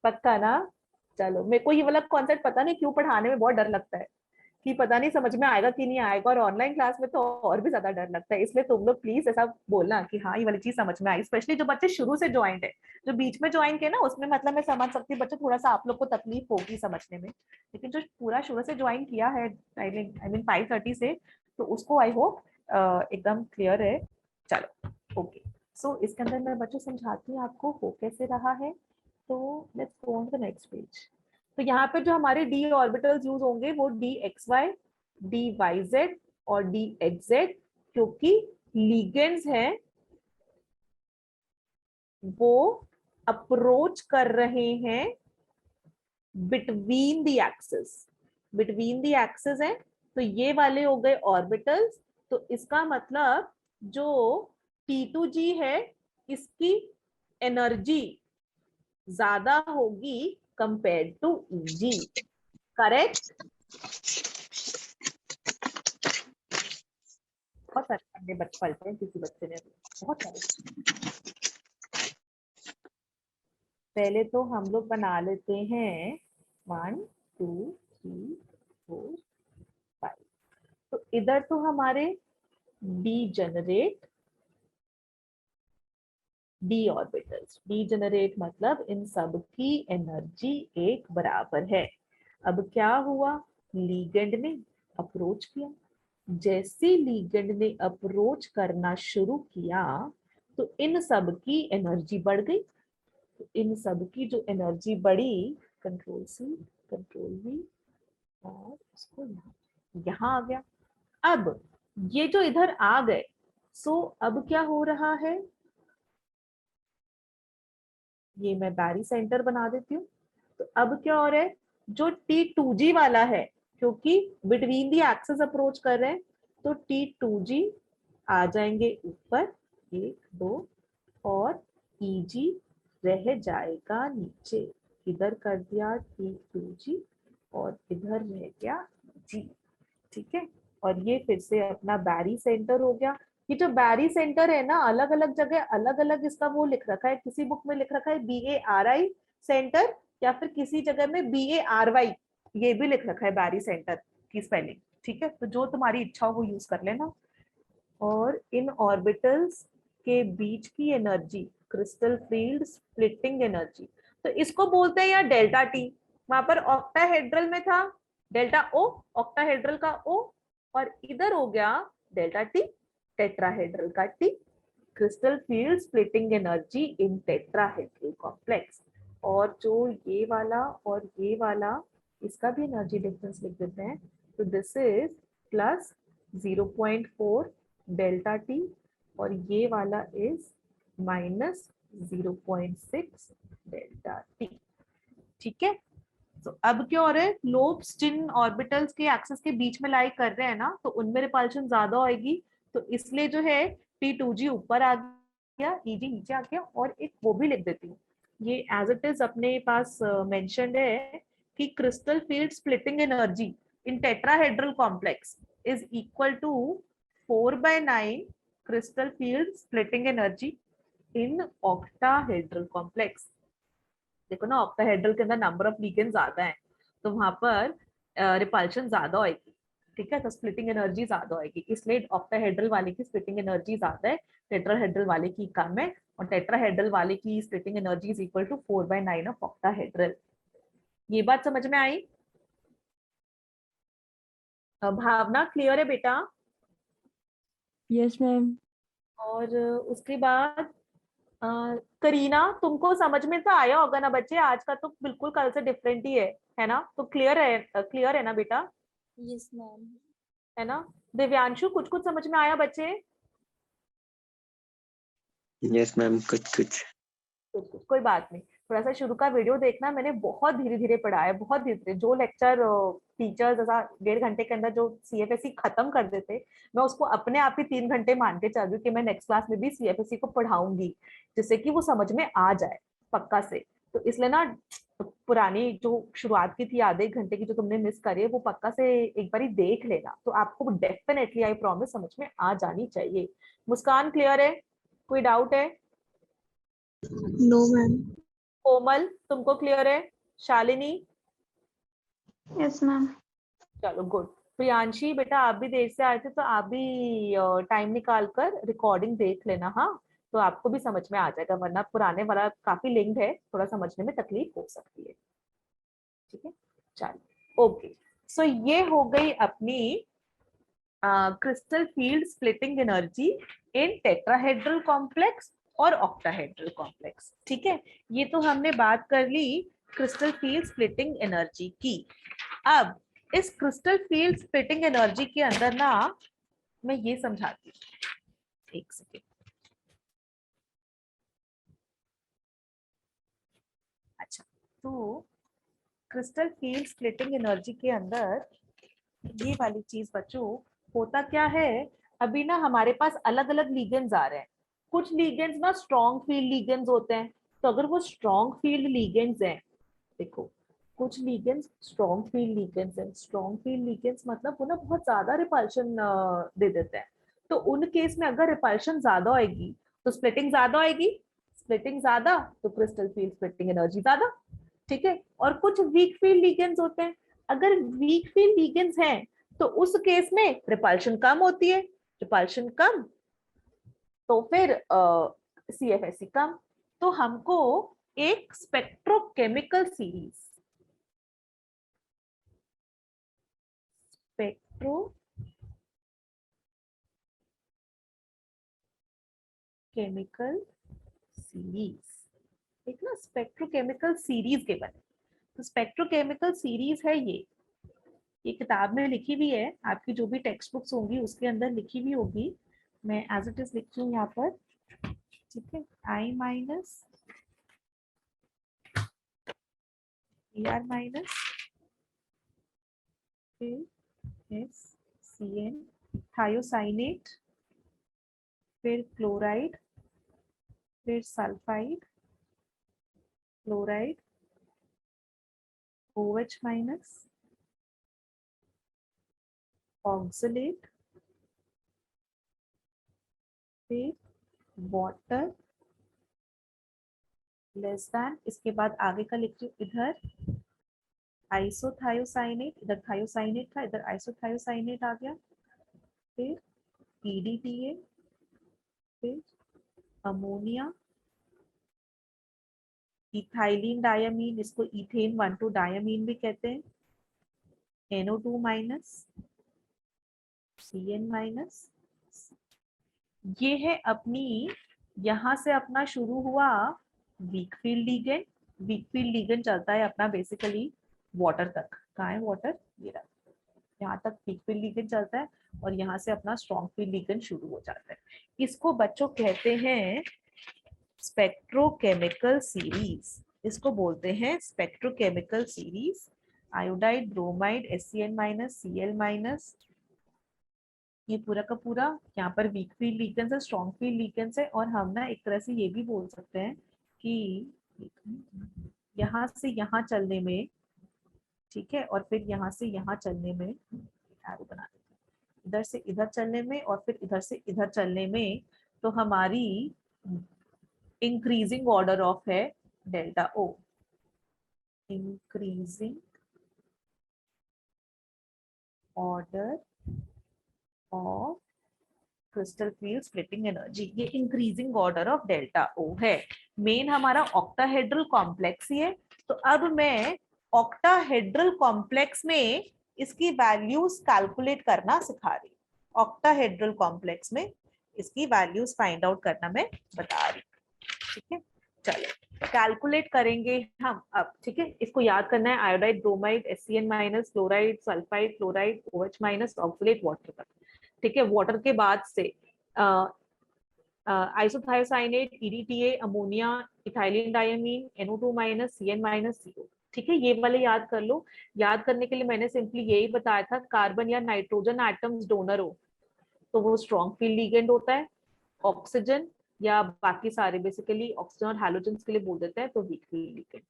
पक्का ना? चलो, मेरे को ये वाला कॉन्सेप्ट पता नहीं क्यों पढ़ाने में बहुत डर लगता है कि पता नहीं समझ में आएगा कि नहीं आएगा, और ऑनलाइन क्लास में तो और भी ज्यादा डर लगता है। इसलिए तुम लोग प्लीज ऐसा बोलना कि हाँ ये वाली चीज समझ में आई, स्पेशली जो बच्चे शुरू से ज्वाइंट है। जो बीच में ज्वाइन किए ना उसमें मतलब मैं समझ सकती हूँ बच्चे, थोड़ा सा आप लोग को तकलीफ होगी समझने में, लेकिन जो पूरा शुरू से ज्वाइन किया है आई मीन 5:30 से, तो उसको आई होप एकदम क्लियर है। चलो ओके, सो इसके अंदर मैं बच्चों समझाती हूँ आपको हो कैसे रहा है। तो let's go on the next page. तो यहाँ पे जो हमारे d ऑर्बिटल्स यूज होंगे वो dxy, dyz और dxz, क्योंकि लीगेंड्स हैं वो अप्रोच कर रहे हैं between the axis, between the axis है, तो ये वाले हो गए ऑर्बिटल्स। तो इसका मतलब जो T2g है इसकी एनर्जी ज्यादा होगी कंपेयर टू Eg, करेक्ट? बहुत सारे बच्चे पढ़ते हैं, किसी बच्चे ने बहुत सारे। पहले तो हम लोग बना लेते हैं 1 2 3 4 5। तो इधर तो हमारे डीजेनरेट d ऑर्बिटल्स, डीजेनरेट मतलब इन सब की एनर्जी एक बराबर है। अब क्या हुआ, लीगेंड ने अप्रोच किया, जैसे लीगेंड ने अप्रोच करना शुरू किया तो इन सब की एनर्जी बढ़ गई। तो इन सब की जो एनर्जी बढ़ी, कंट्रोल C कंट्रोल V, और इसको यहाँ आ गया। अब ये जो इधर आ गए, सो अब क्या हो रहा है, ये मैं बैरी सेंटर बना देती हूँ। तो अब क्या हो रहा है, जो T2g वाला है, क्योंकि बिटवीन दी एक्सिस अप्रोच कर रहे हैं, तो T2g आ जाएंगे ऊपर 1 2, और Eg रह जाएगा नीचे। इधर कर दिया T2G और इधर रह गया G। ठीक है, और ये फिर से अपना बैरी सेंटर हो गया। ये जो बैरी सेंटर है ना, अलग अलग जगह अलग अलग इसका वो लिख रखा है, किसी बुक में लिख रखा है BARI सेंटर, या फिर किसी जगह में BARY ये भी लिख रखा है बैरी सेंटर की स्पेलिंग। ठीक है, तो जो तुम्हारी इच्छा हो वो यूज कर लेना। और इन ऑर्बिटल्स के बीच की energy crystal field splitting energy, तो इसको बोलते हैं यार डेल्टा टी। वहां पर ऑक्टाहेड्रल में था डेल्टा ओ, ऑक्टाहेड्रल का ओ, और इधर हो गया डेल्टा टी, टेट्राहेड्रल का T. Crystal field splitting energy in tetrahedral complex. और जो ये वाला और ये वाला, इसका भी एनर्जी डिफरेंस लिख देते हैं। तो this is plus 0.4 delta T, और ये वाला इज माइनस 0.6 डेल्टा टी। ठीक है, तो अब क्या हो रहा है, लोब्स जिन ऑर्बिटल्स के एक्सिस के बीच में लाई कर रहे हैं ना, तो उनमें रिपल्शन ज्यादा होगी, तो इसलिए जो है T2G ऊपर आ गया, EG नीचे आ गया। और एक वो भी लिख देती हूँ, ये एज इट इज अपने पास मेंशन्ड है कि crystal field splitting energy in tetrahedral complex is equal to 4/9 crystal field splitting energy in octahedral complex. देखो ना, ऑक्टाहेड्रल के अंदर नंबर ऑफ लिगेंड ज्यादा है, तो वहां पर रिपल्शन ज्यादा होगी। ठीक है, तो स्प्लिटिंग एनर्जी ज्यादा होगी, इसलिए ऑक्टाहेड्रल वाले की स्प्लिटिंग एनर्जी ज्यादा है, टेट्राहेड्रल वाले की कम है। और टेट्राहेड्रल वाले की splitting energy is equal to 4/9 of octahedral. ये बात समझ में आई? भावना क्लियर है बेटा? Yes ma'am. और उसके बाद करीना, तुमको समझ में तो आया होगा ना बच्चे, आज का तो बिल्कुल कल से डिफरेंट ही है ना? तो क्लियर है ना बेटा? Yes ma'am. है ना? दिव्यांशु, कुछ कुछ समझ में आया बच्चे? यस मैम, कुछ कुछ। कुछ कुछ, कोई बात नहीं। थोड़ा सा शुरू का वीडियो देखना, मैंने बहुत धीरे धीरे पढ़ाया, बहुत धीरे धीरे। जो लेक्चर टीचर जैसा 1.5 घंटे के अंदर जो CFSE खत्म कर देते, मैं उसको अपने आप ही 3 घंटे मान के चल रही हूँ कि मैं नेक्स्ट क्लास में भी CFSE को पढ़ाऊंगी, जिससे कि वो समझ में आ जाए पक्का से। तो इसलिए ना, पुरानी जो शुरुआत की थी आधे 1 घंटे की जो तुमने मिस करी है, वो पक्का से एक बार देख लेना, तो आपको डेफिनेटली आई प्रॉमिस समझ में आ जानी चाहिए। मुस्कान क्लियर है? कोई डाउट है? No ma'am. कोमल, तुमको क्लियर है? शालिनी? Yes ma'am. चलो गुड। प्रियांशी बेटा, आप भी देर से आए थे, तो आप भी टाइम निकाल कर रिकॉर्डिंग देख लेना, हाँ, तो आपको भी समझ में आ जाएगा, वरना पुराने वाला काफी लिंक्ड है, थोड़ा समझने में तकलीफ हो सकती है। ठीक है, चलो ओके। सो ये हो गई अपनी crystal field splitting energy in tetrahedral complex और ऑक्टाहेड्रल कॉम्प्लेक्स। ठीक है, ये तो हमने बात कर ली क्रिस्टल फील्ड स्प्लिटिंग एनर्जी की। अब इस क्रिस्टल फील्ड स्प्लिटिंग एनर्जी के अंदर ना, मैं ये समझाती हूँ, एक सेकेंड। अच्छा, तो क्रिस्टल फील्ड स्प्लिटिंग एनर्जी के अंदर ये वाली चीज बच्चों, होता क्या है, अभी ना हमारे पास अलग अलग लीगेंड्स आ रहे हैं। कुछ लीगेंड्स ना स्ट्रॉन्ग फील्ड लीगेंड्स होते हैं, तो अगर वो स्ट्रॉन्ग फील्ड लीगेंड्स हैं, देखो कुछ लीगेंड्स स्ट्रॉन्ग फील्ड लीगेंड्स हैं। स्ट्रॉन्ग फील्ड लीगेंड्स मतलब वो ना बहुत ज्यादा रिपल्शन दे देते हैं, तो उन केस में अगर रिपल्शन ज्यादा होगी तो स्प्लिटिंग ज्यादा होगी, स्प्लिटिंग ज्यादा तो क्रिस्टल फील्ड स्प्लिटिंग एनर्जी ज्यादा। ठीक है, और कुछ वीक फील्ड लिगेंड्स होते हैं, अगर वीक फील्ड लिगेंड्स हैं तो उस केस में रिपल्शन कम होती है, रिपल्शन कम तो फिर CFSE कम। तो हमको एक स्पेक्ट्रोकेमिकल सीरीज, स्पेक्ट्रोकेमिकल सीरीज, एक ना स्पेक्ट्रोकेमिकल सीरीज के बने। तो स्पेक्ट्रोकेमिकल सीरीज है ये किताब में लिखी हुई है, आपकी जो भी टेक्स्ट बुक्स होंगी उसके अंदर लिखी हुई होगी। मैं एज इट इज लिखती हूँ यहाँ पर। ठीक है, I माइनस Br माइनस फिर SCN थायोसाइनेट, फिर क्लोराइड, फिर sulphide, chloride OH minus oxalate फिर वाटर लेस देन, इसके बाद आगे का लिख रही हूँ, इधर आइसोथायोसाइनेट, इधर थायोसाइनेट था, इधर आइसोथायोसाइनेट आ गया, फिर EDTA, फिर अमोनिया, इथाइलिन डायमीन, इसको इथेन 1,2 डायमीन भी कहते हैं, NO2 माइनस CN माइनस। ये है अपनी, यहाँ से अपना शुरू हुआ weak field ligand. Weak field ligand चलता है अपना बेसिकली वाटर तक। कहाँ है वाटर? ये रहा, यहाँ तक वीक फील्ड लिगेंड चलता है और यहाँ से अपना स्ट्रॉन्ग फील्ड लिगेंड शुरू हो जाता है। इसको बच्चों कहते हैं स्पेक्ट्रोकेमिकल सीरीज। इसको बोलते हैं spectrochemical series. Iodide, bromide, SCN minus, Cl minus, ये पूरा का पूरा यहाँ पर वीक फील्ड लिगेंड्स है, स्ट्रॉन्ग फील्ड लिगेंड्स है। और हम ना एक तरह से ये भी बोल सकते हैं कि यहाँ से यहाँ चलने में, ठीक है, और फिर यहाँ से यहाँ चलने में, एरो बना देते हैं, इधर से इधर चलने में और फिर इधर से इधर चलने में, तो हमारी इंक्रीजिंग ऑर्डर ऑफ है delta O, increasing order of crystal field splitting energy, ये increasing order of delta O है। मेन हमारा ऑक्टाहेड्रल कॉम्प्लेक्स ही है। तो अब मैं ऑक्टाहेड्रल कॉम्प्लेक्स में इसकी वैल्यूज कैलकुलेट करना सिखा रही हूँ। ऑक्टाहेड्रल कॉम्प्लेक्स में इसकी वैल्यूज फाइंड आउट करना मैं बता रही हूँ, ठीक है। चलो कैलकुलेट करेंगे हम अब, ठीक है। इसको याद करना है, iodide, bromide, SCN minus, chloride, sulphide, chloride, OH minus, oxalate, water तक, ठीक है। वाटर के बाद से isothiocyanate, EDTA, ammonia, ethylene diamine, NO2 minus, CN minus, CO, ठीक है। ये वाले याद कर लो। याद करने के लिए मैंने सिंपली यही बताया था, कार्बन या नाइट्रोजन एटम्स डोनर हो तो वो स्ट्रॉन्ग फील्ड लिगेंड होता है। ऑक्सीजन या बाकी सारे बेसिकली ऑक्सीजन और हैलोजन के लिए बोल देते हैं तो वीक फील्ड लिगेंड,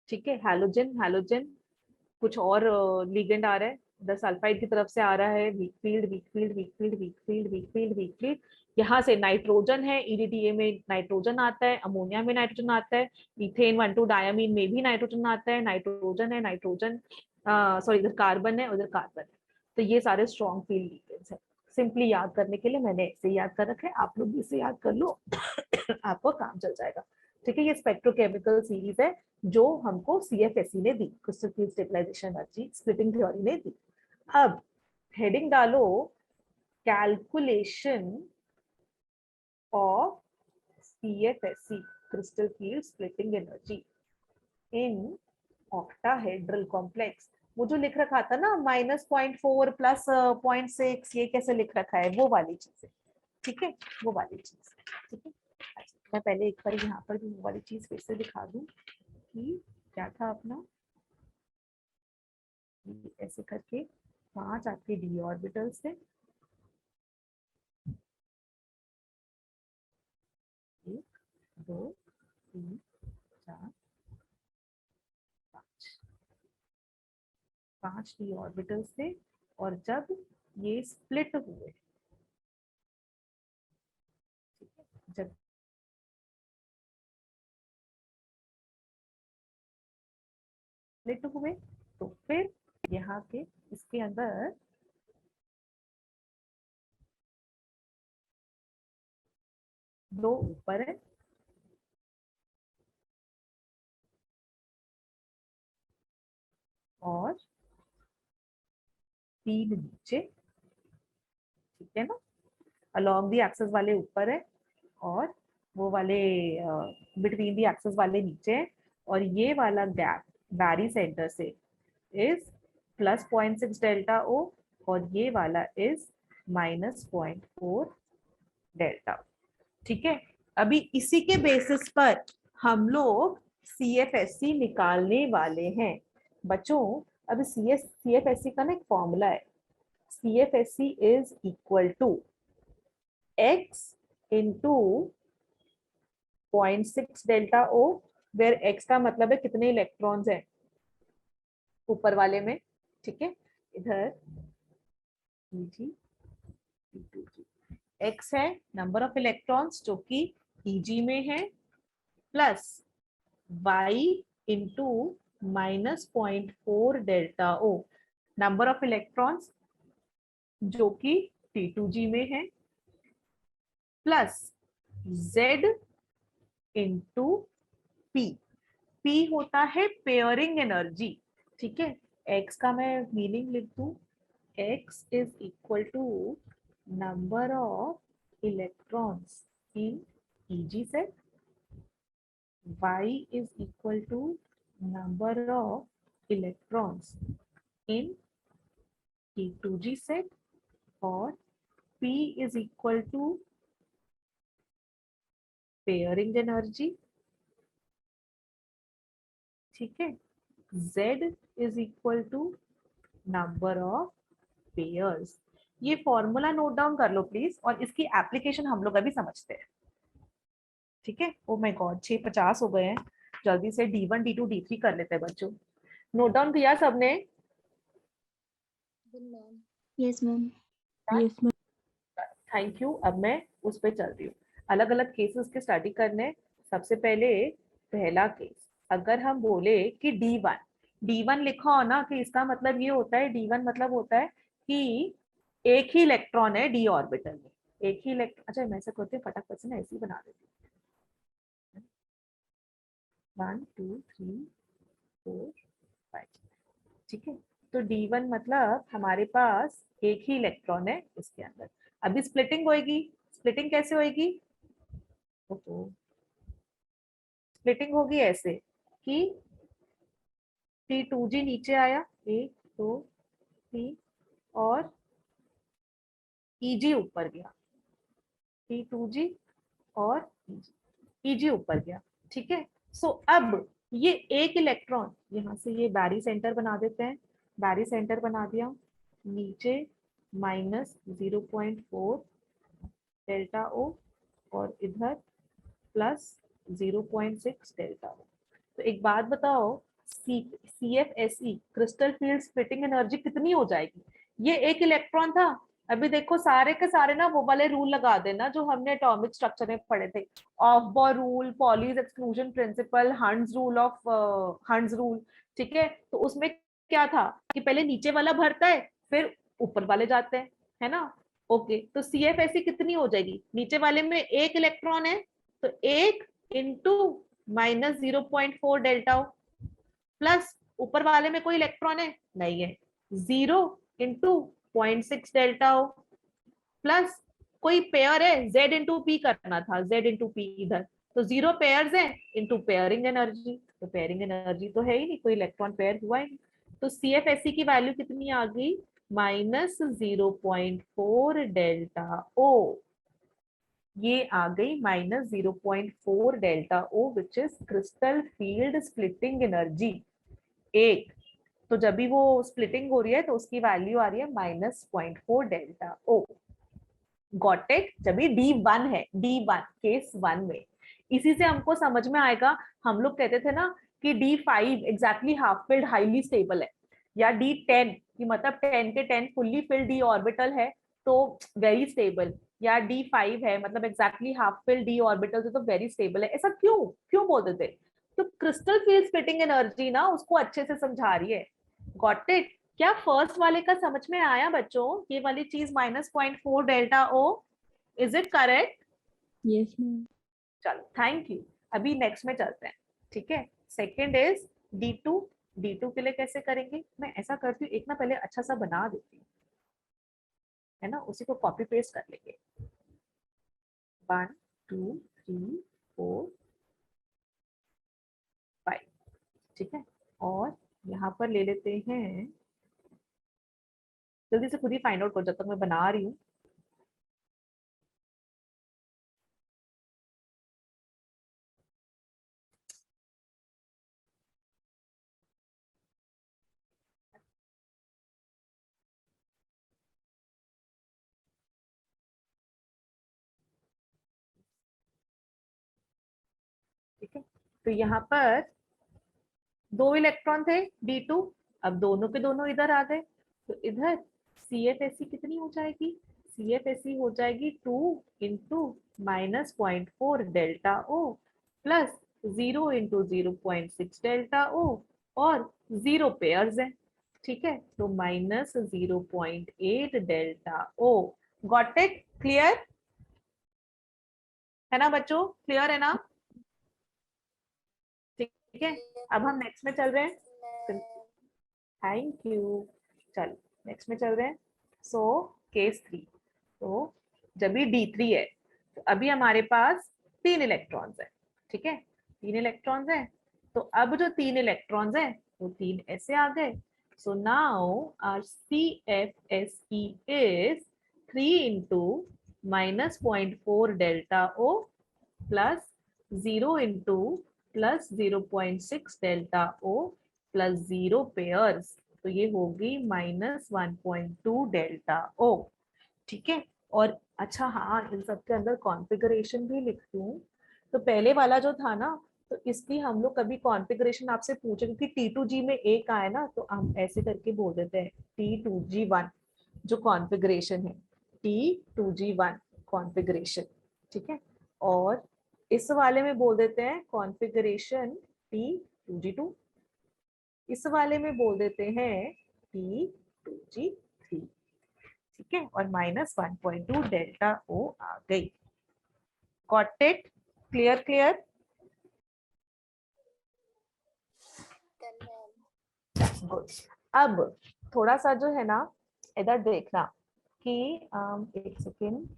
ठीक है। हैलोजन हैलोजन कुछ और लिगेंड आ रहा है, इधर सल्फाइड की तरफ से आ रहा है, weak field weak field weak field weak field weak field weak field. यहाँ से नाइट्रोजन है, EDTA में नाइट्रोजन आता है, अमोनिया में नाइट्रोजन आता है, मीथेन 1,2 डायमीन में भी नाइट्रोजन आता है, नाइट्रोजन है, नाइट्रोजन सॉरी इधर कार्बन है, उधर कार्बन है। तो ये सारे स्ट्रॉन्ग फील्ड लिगेंड्स है। सिंपली याद करने के लिए मैंने ऐसे याद कर रखा है, आप लोग भी इसे याद कर लो आपको काम चल जाएगा, ठीक है। ये स्पेक्ट्रोकेमिकल सीरीज है जो हमको CFSE ने दी, crystal field stabilization energy splitting theory ने दी। अब हेडिंग डालो calculation of CFSE crystal field splitting energy in octahedral complex. वो जो लिख रखा था ना -0.4 प्लस 0.6, ये कैसे लिख रखा है, वो वाली चीज है, ठीक है, वो वाली चीज, ठीक है। अच्छा, मैं पहले एक बार यहाँ पर भी वो वाली चीज फिर से दिखा दूं कि क्या था अपना, ऐसे करके 5 आपके डी ऑर्बिटल्स थे, 1 2 3 4 5 डी ऑर्बिटल्स थे। और जब ये स्प्लिट हुए, जब स्प्लिट हुए तो फिर यहाँ के इसके अंदर दो ऊपर है और 3 नीचे, ठीक है ना। अलोंग दी एक्सेस वाले ऊपर है और वो वाले बिटवीन दी एक्सेस वाले नीचे है। और ये वाला गैप बैरी सेंटर से इज प्लस 0.6 डेल्टा O और ये वाला इज -0.4 डेल्टा O, ठीक है। अभी इसी के बेसिस पर हम लोग CFSE निकालने वाले हैं बच्चों। अभी CFSE का ना एक फॉर्मूला है, CFSE is equal to x into 0.6 delta O where x का मतलब है कितने इलेक्ट्रॉन्स है ऊपर वाले में, ठीक है। इधर Eg P2G, x है नंबर ऑफ इलेक्ट्रॉन्स जो कि Eg में है, plus y into -0.4 delta O, number of electrons जो कि T2G में है, plus Z into P। P होता है पेयरिंग एनर्जी, ठीक है। X का मैं मीनिंग लिख दूं, X is equal to number of electrons in Eg set, Y is equal to number of electrons in T2G set और P is equal to pairing energy, ठीक है। Z is equal to number of pairs। ये formula note down कर लो please, और इसकी application हम लोग अभी समझते हैं, ठीक है। ओ माय गॉड 6:50 हो गए हैं, जल्दी से D1 D2 D3 कर लेते हैं बच्चों। नोट डाउन किया सबने? Yes, ma'am. Yes, ma'am. Thank you. अब मैं उस पर चल रही हूँ, अलग अलग केसेस के स्टडी करने। सबसे पहले पहला केस, अगर हम बोले कि D1 लिखा हो ना, कि इसका मतलब ये होता है, D1 मतलब होता है कि एक ही इलेक्ट्रॉन है डी ऑर्बिटल में, एक ही इलेक्ट्रॉन। अच्छा मैं ऐसा करती हूँ फटाफट से ना, ऐसे ही बना देती हूँ, 1 2 3 4 5, ठीक है। तो D1 मतलब हमारे पास एक ही इलेक्ट्रॉन है इसके अंदर। अभी स्प्लिटिंग होएगी, स्प्लिटिंग कैसे होएगी? स्प्लिटिंग होगी ऐसे कि T2G नीचे आया, 1 2 3, और Eg ऊपर गया, T2G और Eg ऊपर गया, ठीक है। सो अब ये एक इलेक्ट्रॉन यहाँ से, ये बैरी सेंटर बना देते हैं, बैरी सेंटर बना दिया, नीचे -0.4 डेल्टा O और इधर +0.6 डेल्टा O। तो एक बात बताओ, CFSE crystal field splitting energy कितनी हो जाएगी? ये एक इलेक्ट्रॉन था, अभी देखो सारे के सारे ना वो वाले रूल लगा देना जो हमने एटॉमिक स्ट्रक्चर में पढ़े थे, aufbau rule, Pauli's exclusion principle, Hund's rule, ठीक है। तो उसमें क्या था कि पहले नीचे वाला भरता है फिर ऊपर वाले जाते हैं, है ना। ओके, तो CFSE कितनी हो जाएगी? नीचे वाले में एक इलेक्ट्रॉन है तो 1 इंटू -0.4 डेल्टा O, प्लस ऊपर वाले में कोई इलेक्ट्रॉन है नहीं है, 0 इंटू 0.6 डेल्टा O, प्लस कोई पेयर है, Z इंटू पी करना था, Z इंटू पी इधर, तो 0 पेयर्स है इंटू पेयरिंग एनर्जी, तो पेयरिंग एनर्जी तो है ही नहीं, कोई इलेक्ट्रॉन पेयर हुआ ही नहीं। तो CFSE की वैल्यू कितनी आ गई? -0.4 डेल्टा O, ये आ गई -0.4 delta O, which is crystal field splitting energy. एक, तो जब भी वो स्प्लिटिंग हो रही है तो उसकी वैल्यू आ रही है -0.4 डेल्टा O। Got it? जब भी D1 है, D1 केस 1 में, इसी से हमको समझ में आएगा। हम लोग कहते थे ना कि D5 exactly half filled highly stable है, या D10 कि मतलब 10 के 10 फुल्ली फिल्ड डी ऑर्बिटल है तो वेरी स्टेबल, या D5 है मतलब exactly half filled D orbital है तो वेरी स्टेबल है। ऐसा क्यों क्यों बोलते थे? तो क्रिस्टल फील्ड स्प्लिटिंग एनर्जी ना उसको अच्छे से समझा रही है। Got it? क्या फर्स्ट वाले का समझ में आया बच्चों? ये वाली चीज -0.4 delta O, is it correct? Yes, ma'am. चलो थैंक यू। अभी नेक्स्ट में चलते हैं, ठीक है। Second is D2। D2 के लिए कैसे करेंगे? मैं ऐसा करती हूँ, एक ना पहले अच्छा सा बना देती हूँ, है ना, उसी को कॉपी पेस्ट कर लेंगे। 1 2 3 4 5, ठीक है। और यहाँ पर ले लेते हैं, जल्दी से खुद ही फाइंड आउट करो जब तक मैं बना रही हूँ। ठीक है, तो यहाँ पर 2 इलेक्ट्रॉन थे D2, अब दोनों के दोनों इधर आ गए, तो इधर CFSE कितनी हो जाएगी? CFSE हो जाएगी 2 into -0.4 delta O plus 0 into 0.6 delta O और 0 पेयर्स है, ठीक है, तो -0.8 delta O। Got it? Clear है ना बच्चों? क्लियर है ना? ठीक है, अब हम नेक्स्ट में चल रहे हैं। Thank you. चल नेक्स्ट में चल रहे हैं। सो केस 3, तो जब भी D3 है तो अभी हमारे पास 3 इलेक्ट्रॉन्स है, ठीक है, 3 इलेक्ट्रॉन्स है। तो अब जो 3 इलेक्ट्रॉन्स है वो 3 ऐसे आ गए। So now our CFSE is 3 into -0.4 delta O plus 0 into plus 0.6 delta O plus 0 pairs, तो ये होगी -1.2 डेल्टा O, ठीक है। और अच्छा हाँ, इन सब के अंदर कॉन्फ़िगरेशन भी लिख दूं, तो पहले वाला जो था ना, तो इसकी हम लोग कभी कॉन्फ़िगरेशन आपसे पूछे, क्योंकि T2G में एक आए ना, तो हम ऐसे करके बोल देते हैं T2G1 जो कॉन्फ़िगरेशन है, T2G1 कॉन्फ़िगरेशन, ठीक है। और इस वाले में बोल देते हैं कॉन्फ़िगरेशन T2G2, इस वाले में बोल देते हैं T2G3, ठीक है, और -1.2 डेल्टा O आ गई। Got it? Clear clear? Good. अब थोड़ा सा जो है ना, इधर देखना कि एक सेकेंड,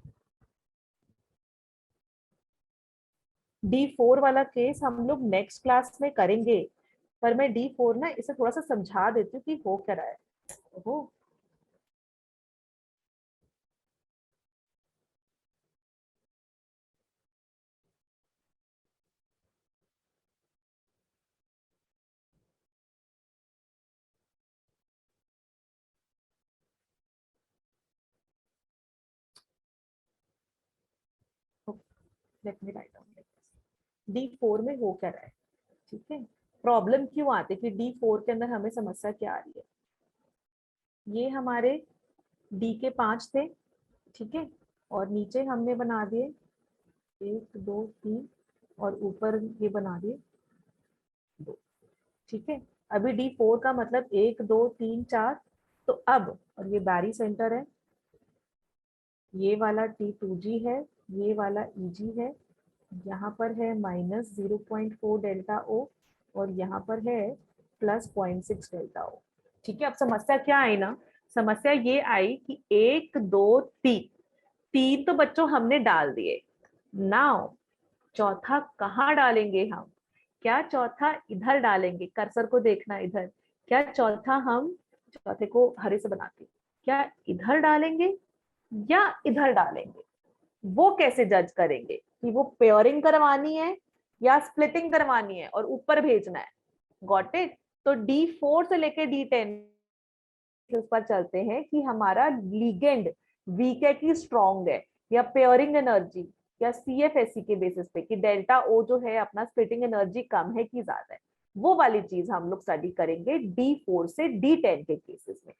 D4 वाला केस हम लोग नेक्स्ट क्लास में करेंगे, पर मैं D4 ना इसे थोड़ा सा समझा देती हूँ कि हो क्या रहा है। वो late me write down. D4 में हो क्या रहा है, ठीक है, प्रॉब्लम क्यों आती है कि D4 के अंदर हमें समस्या क्या आ रही है। ये हमारे D के 5 थे, ठीक है, और नीचे हमने बना दिए 1 2 3 और ऊपर ये बना दिए 2, ठीक है। अभी D4 का मतलब 1 2 3 4, तो अब, और ये बैरी सेंटर है, ये वाला T2G है, ये वाला EG है, यहाँ पर है -0.4 डेल्टा O और यहाँ पर है +0.6 डेल्टा O, ठीक है। अब समस्या क्या आई ना, समस्या ये आई कि 1 2 3 तो बच्चों हमने डाल दिए, नाउ चौथा कहाँ डालेंगे हम? क्या चौथा इधर डालेंगे? कर्सर को देखना इधर, क्या चौथा हम चौथे को हरे से बनाते, क्या इधर डालेंगे या इधर डालेंगे? वो कैसे जज करेंगे कि वो पेयरिंग करवानी है या स्प्लिटिंग करवानी है और ऊपर भेजना है? Got it? तो D4 से लेके D10 पर चलते हैं कि हमारा लिगेंड वीक है कि स्ट्रॉन्ग है, या पेयरिंग एनर्जी या CFSE के बेसिस पे कि डेल्टा O जो है अपना स्प्लिटिंग एनर्जी कम है कि ज्यादा है, वो वाली चीज हम लोग स्टडी करेंगे D4 से D10 के केसेस में।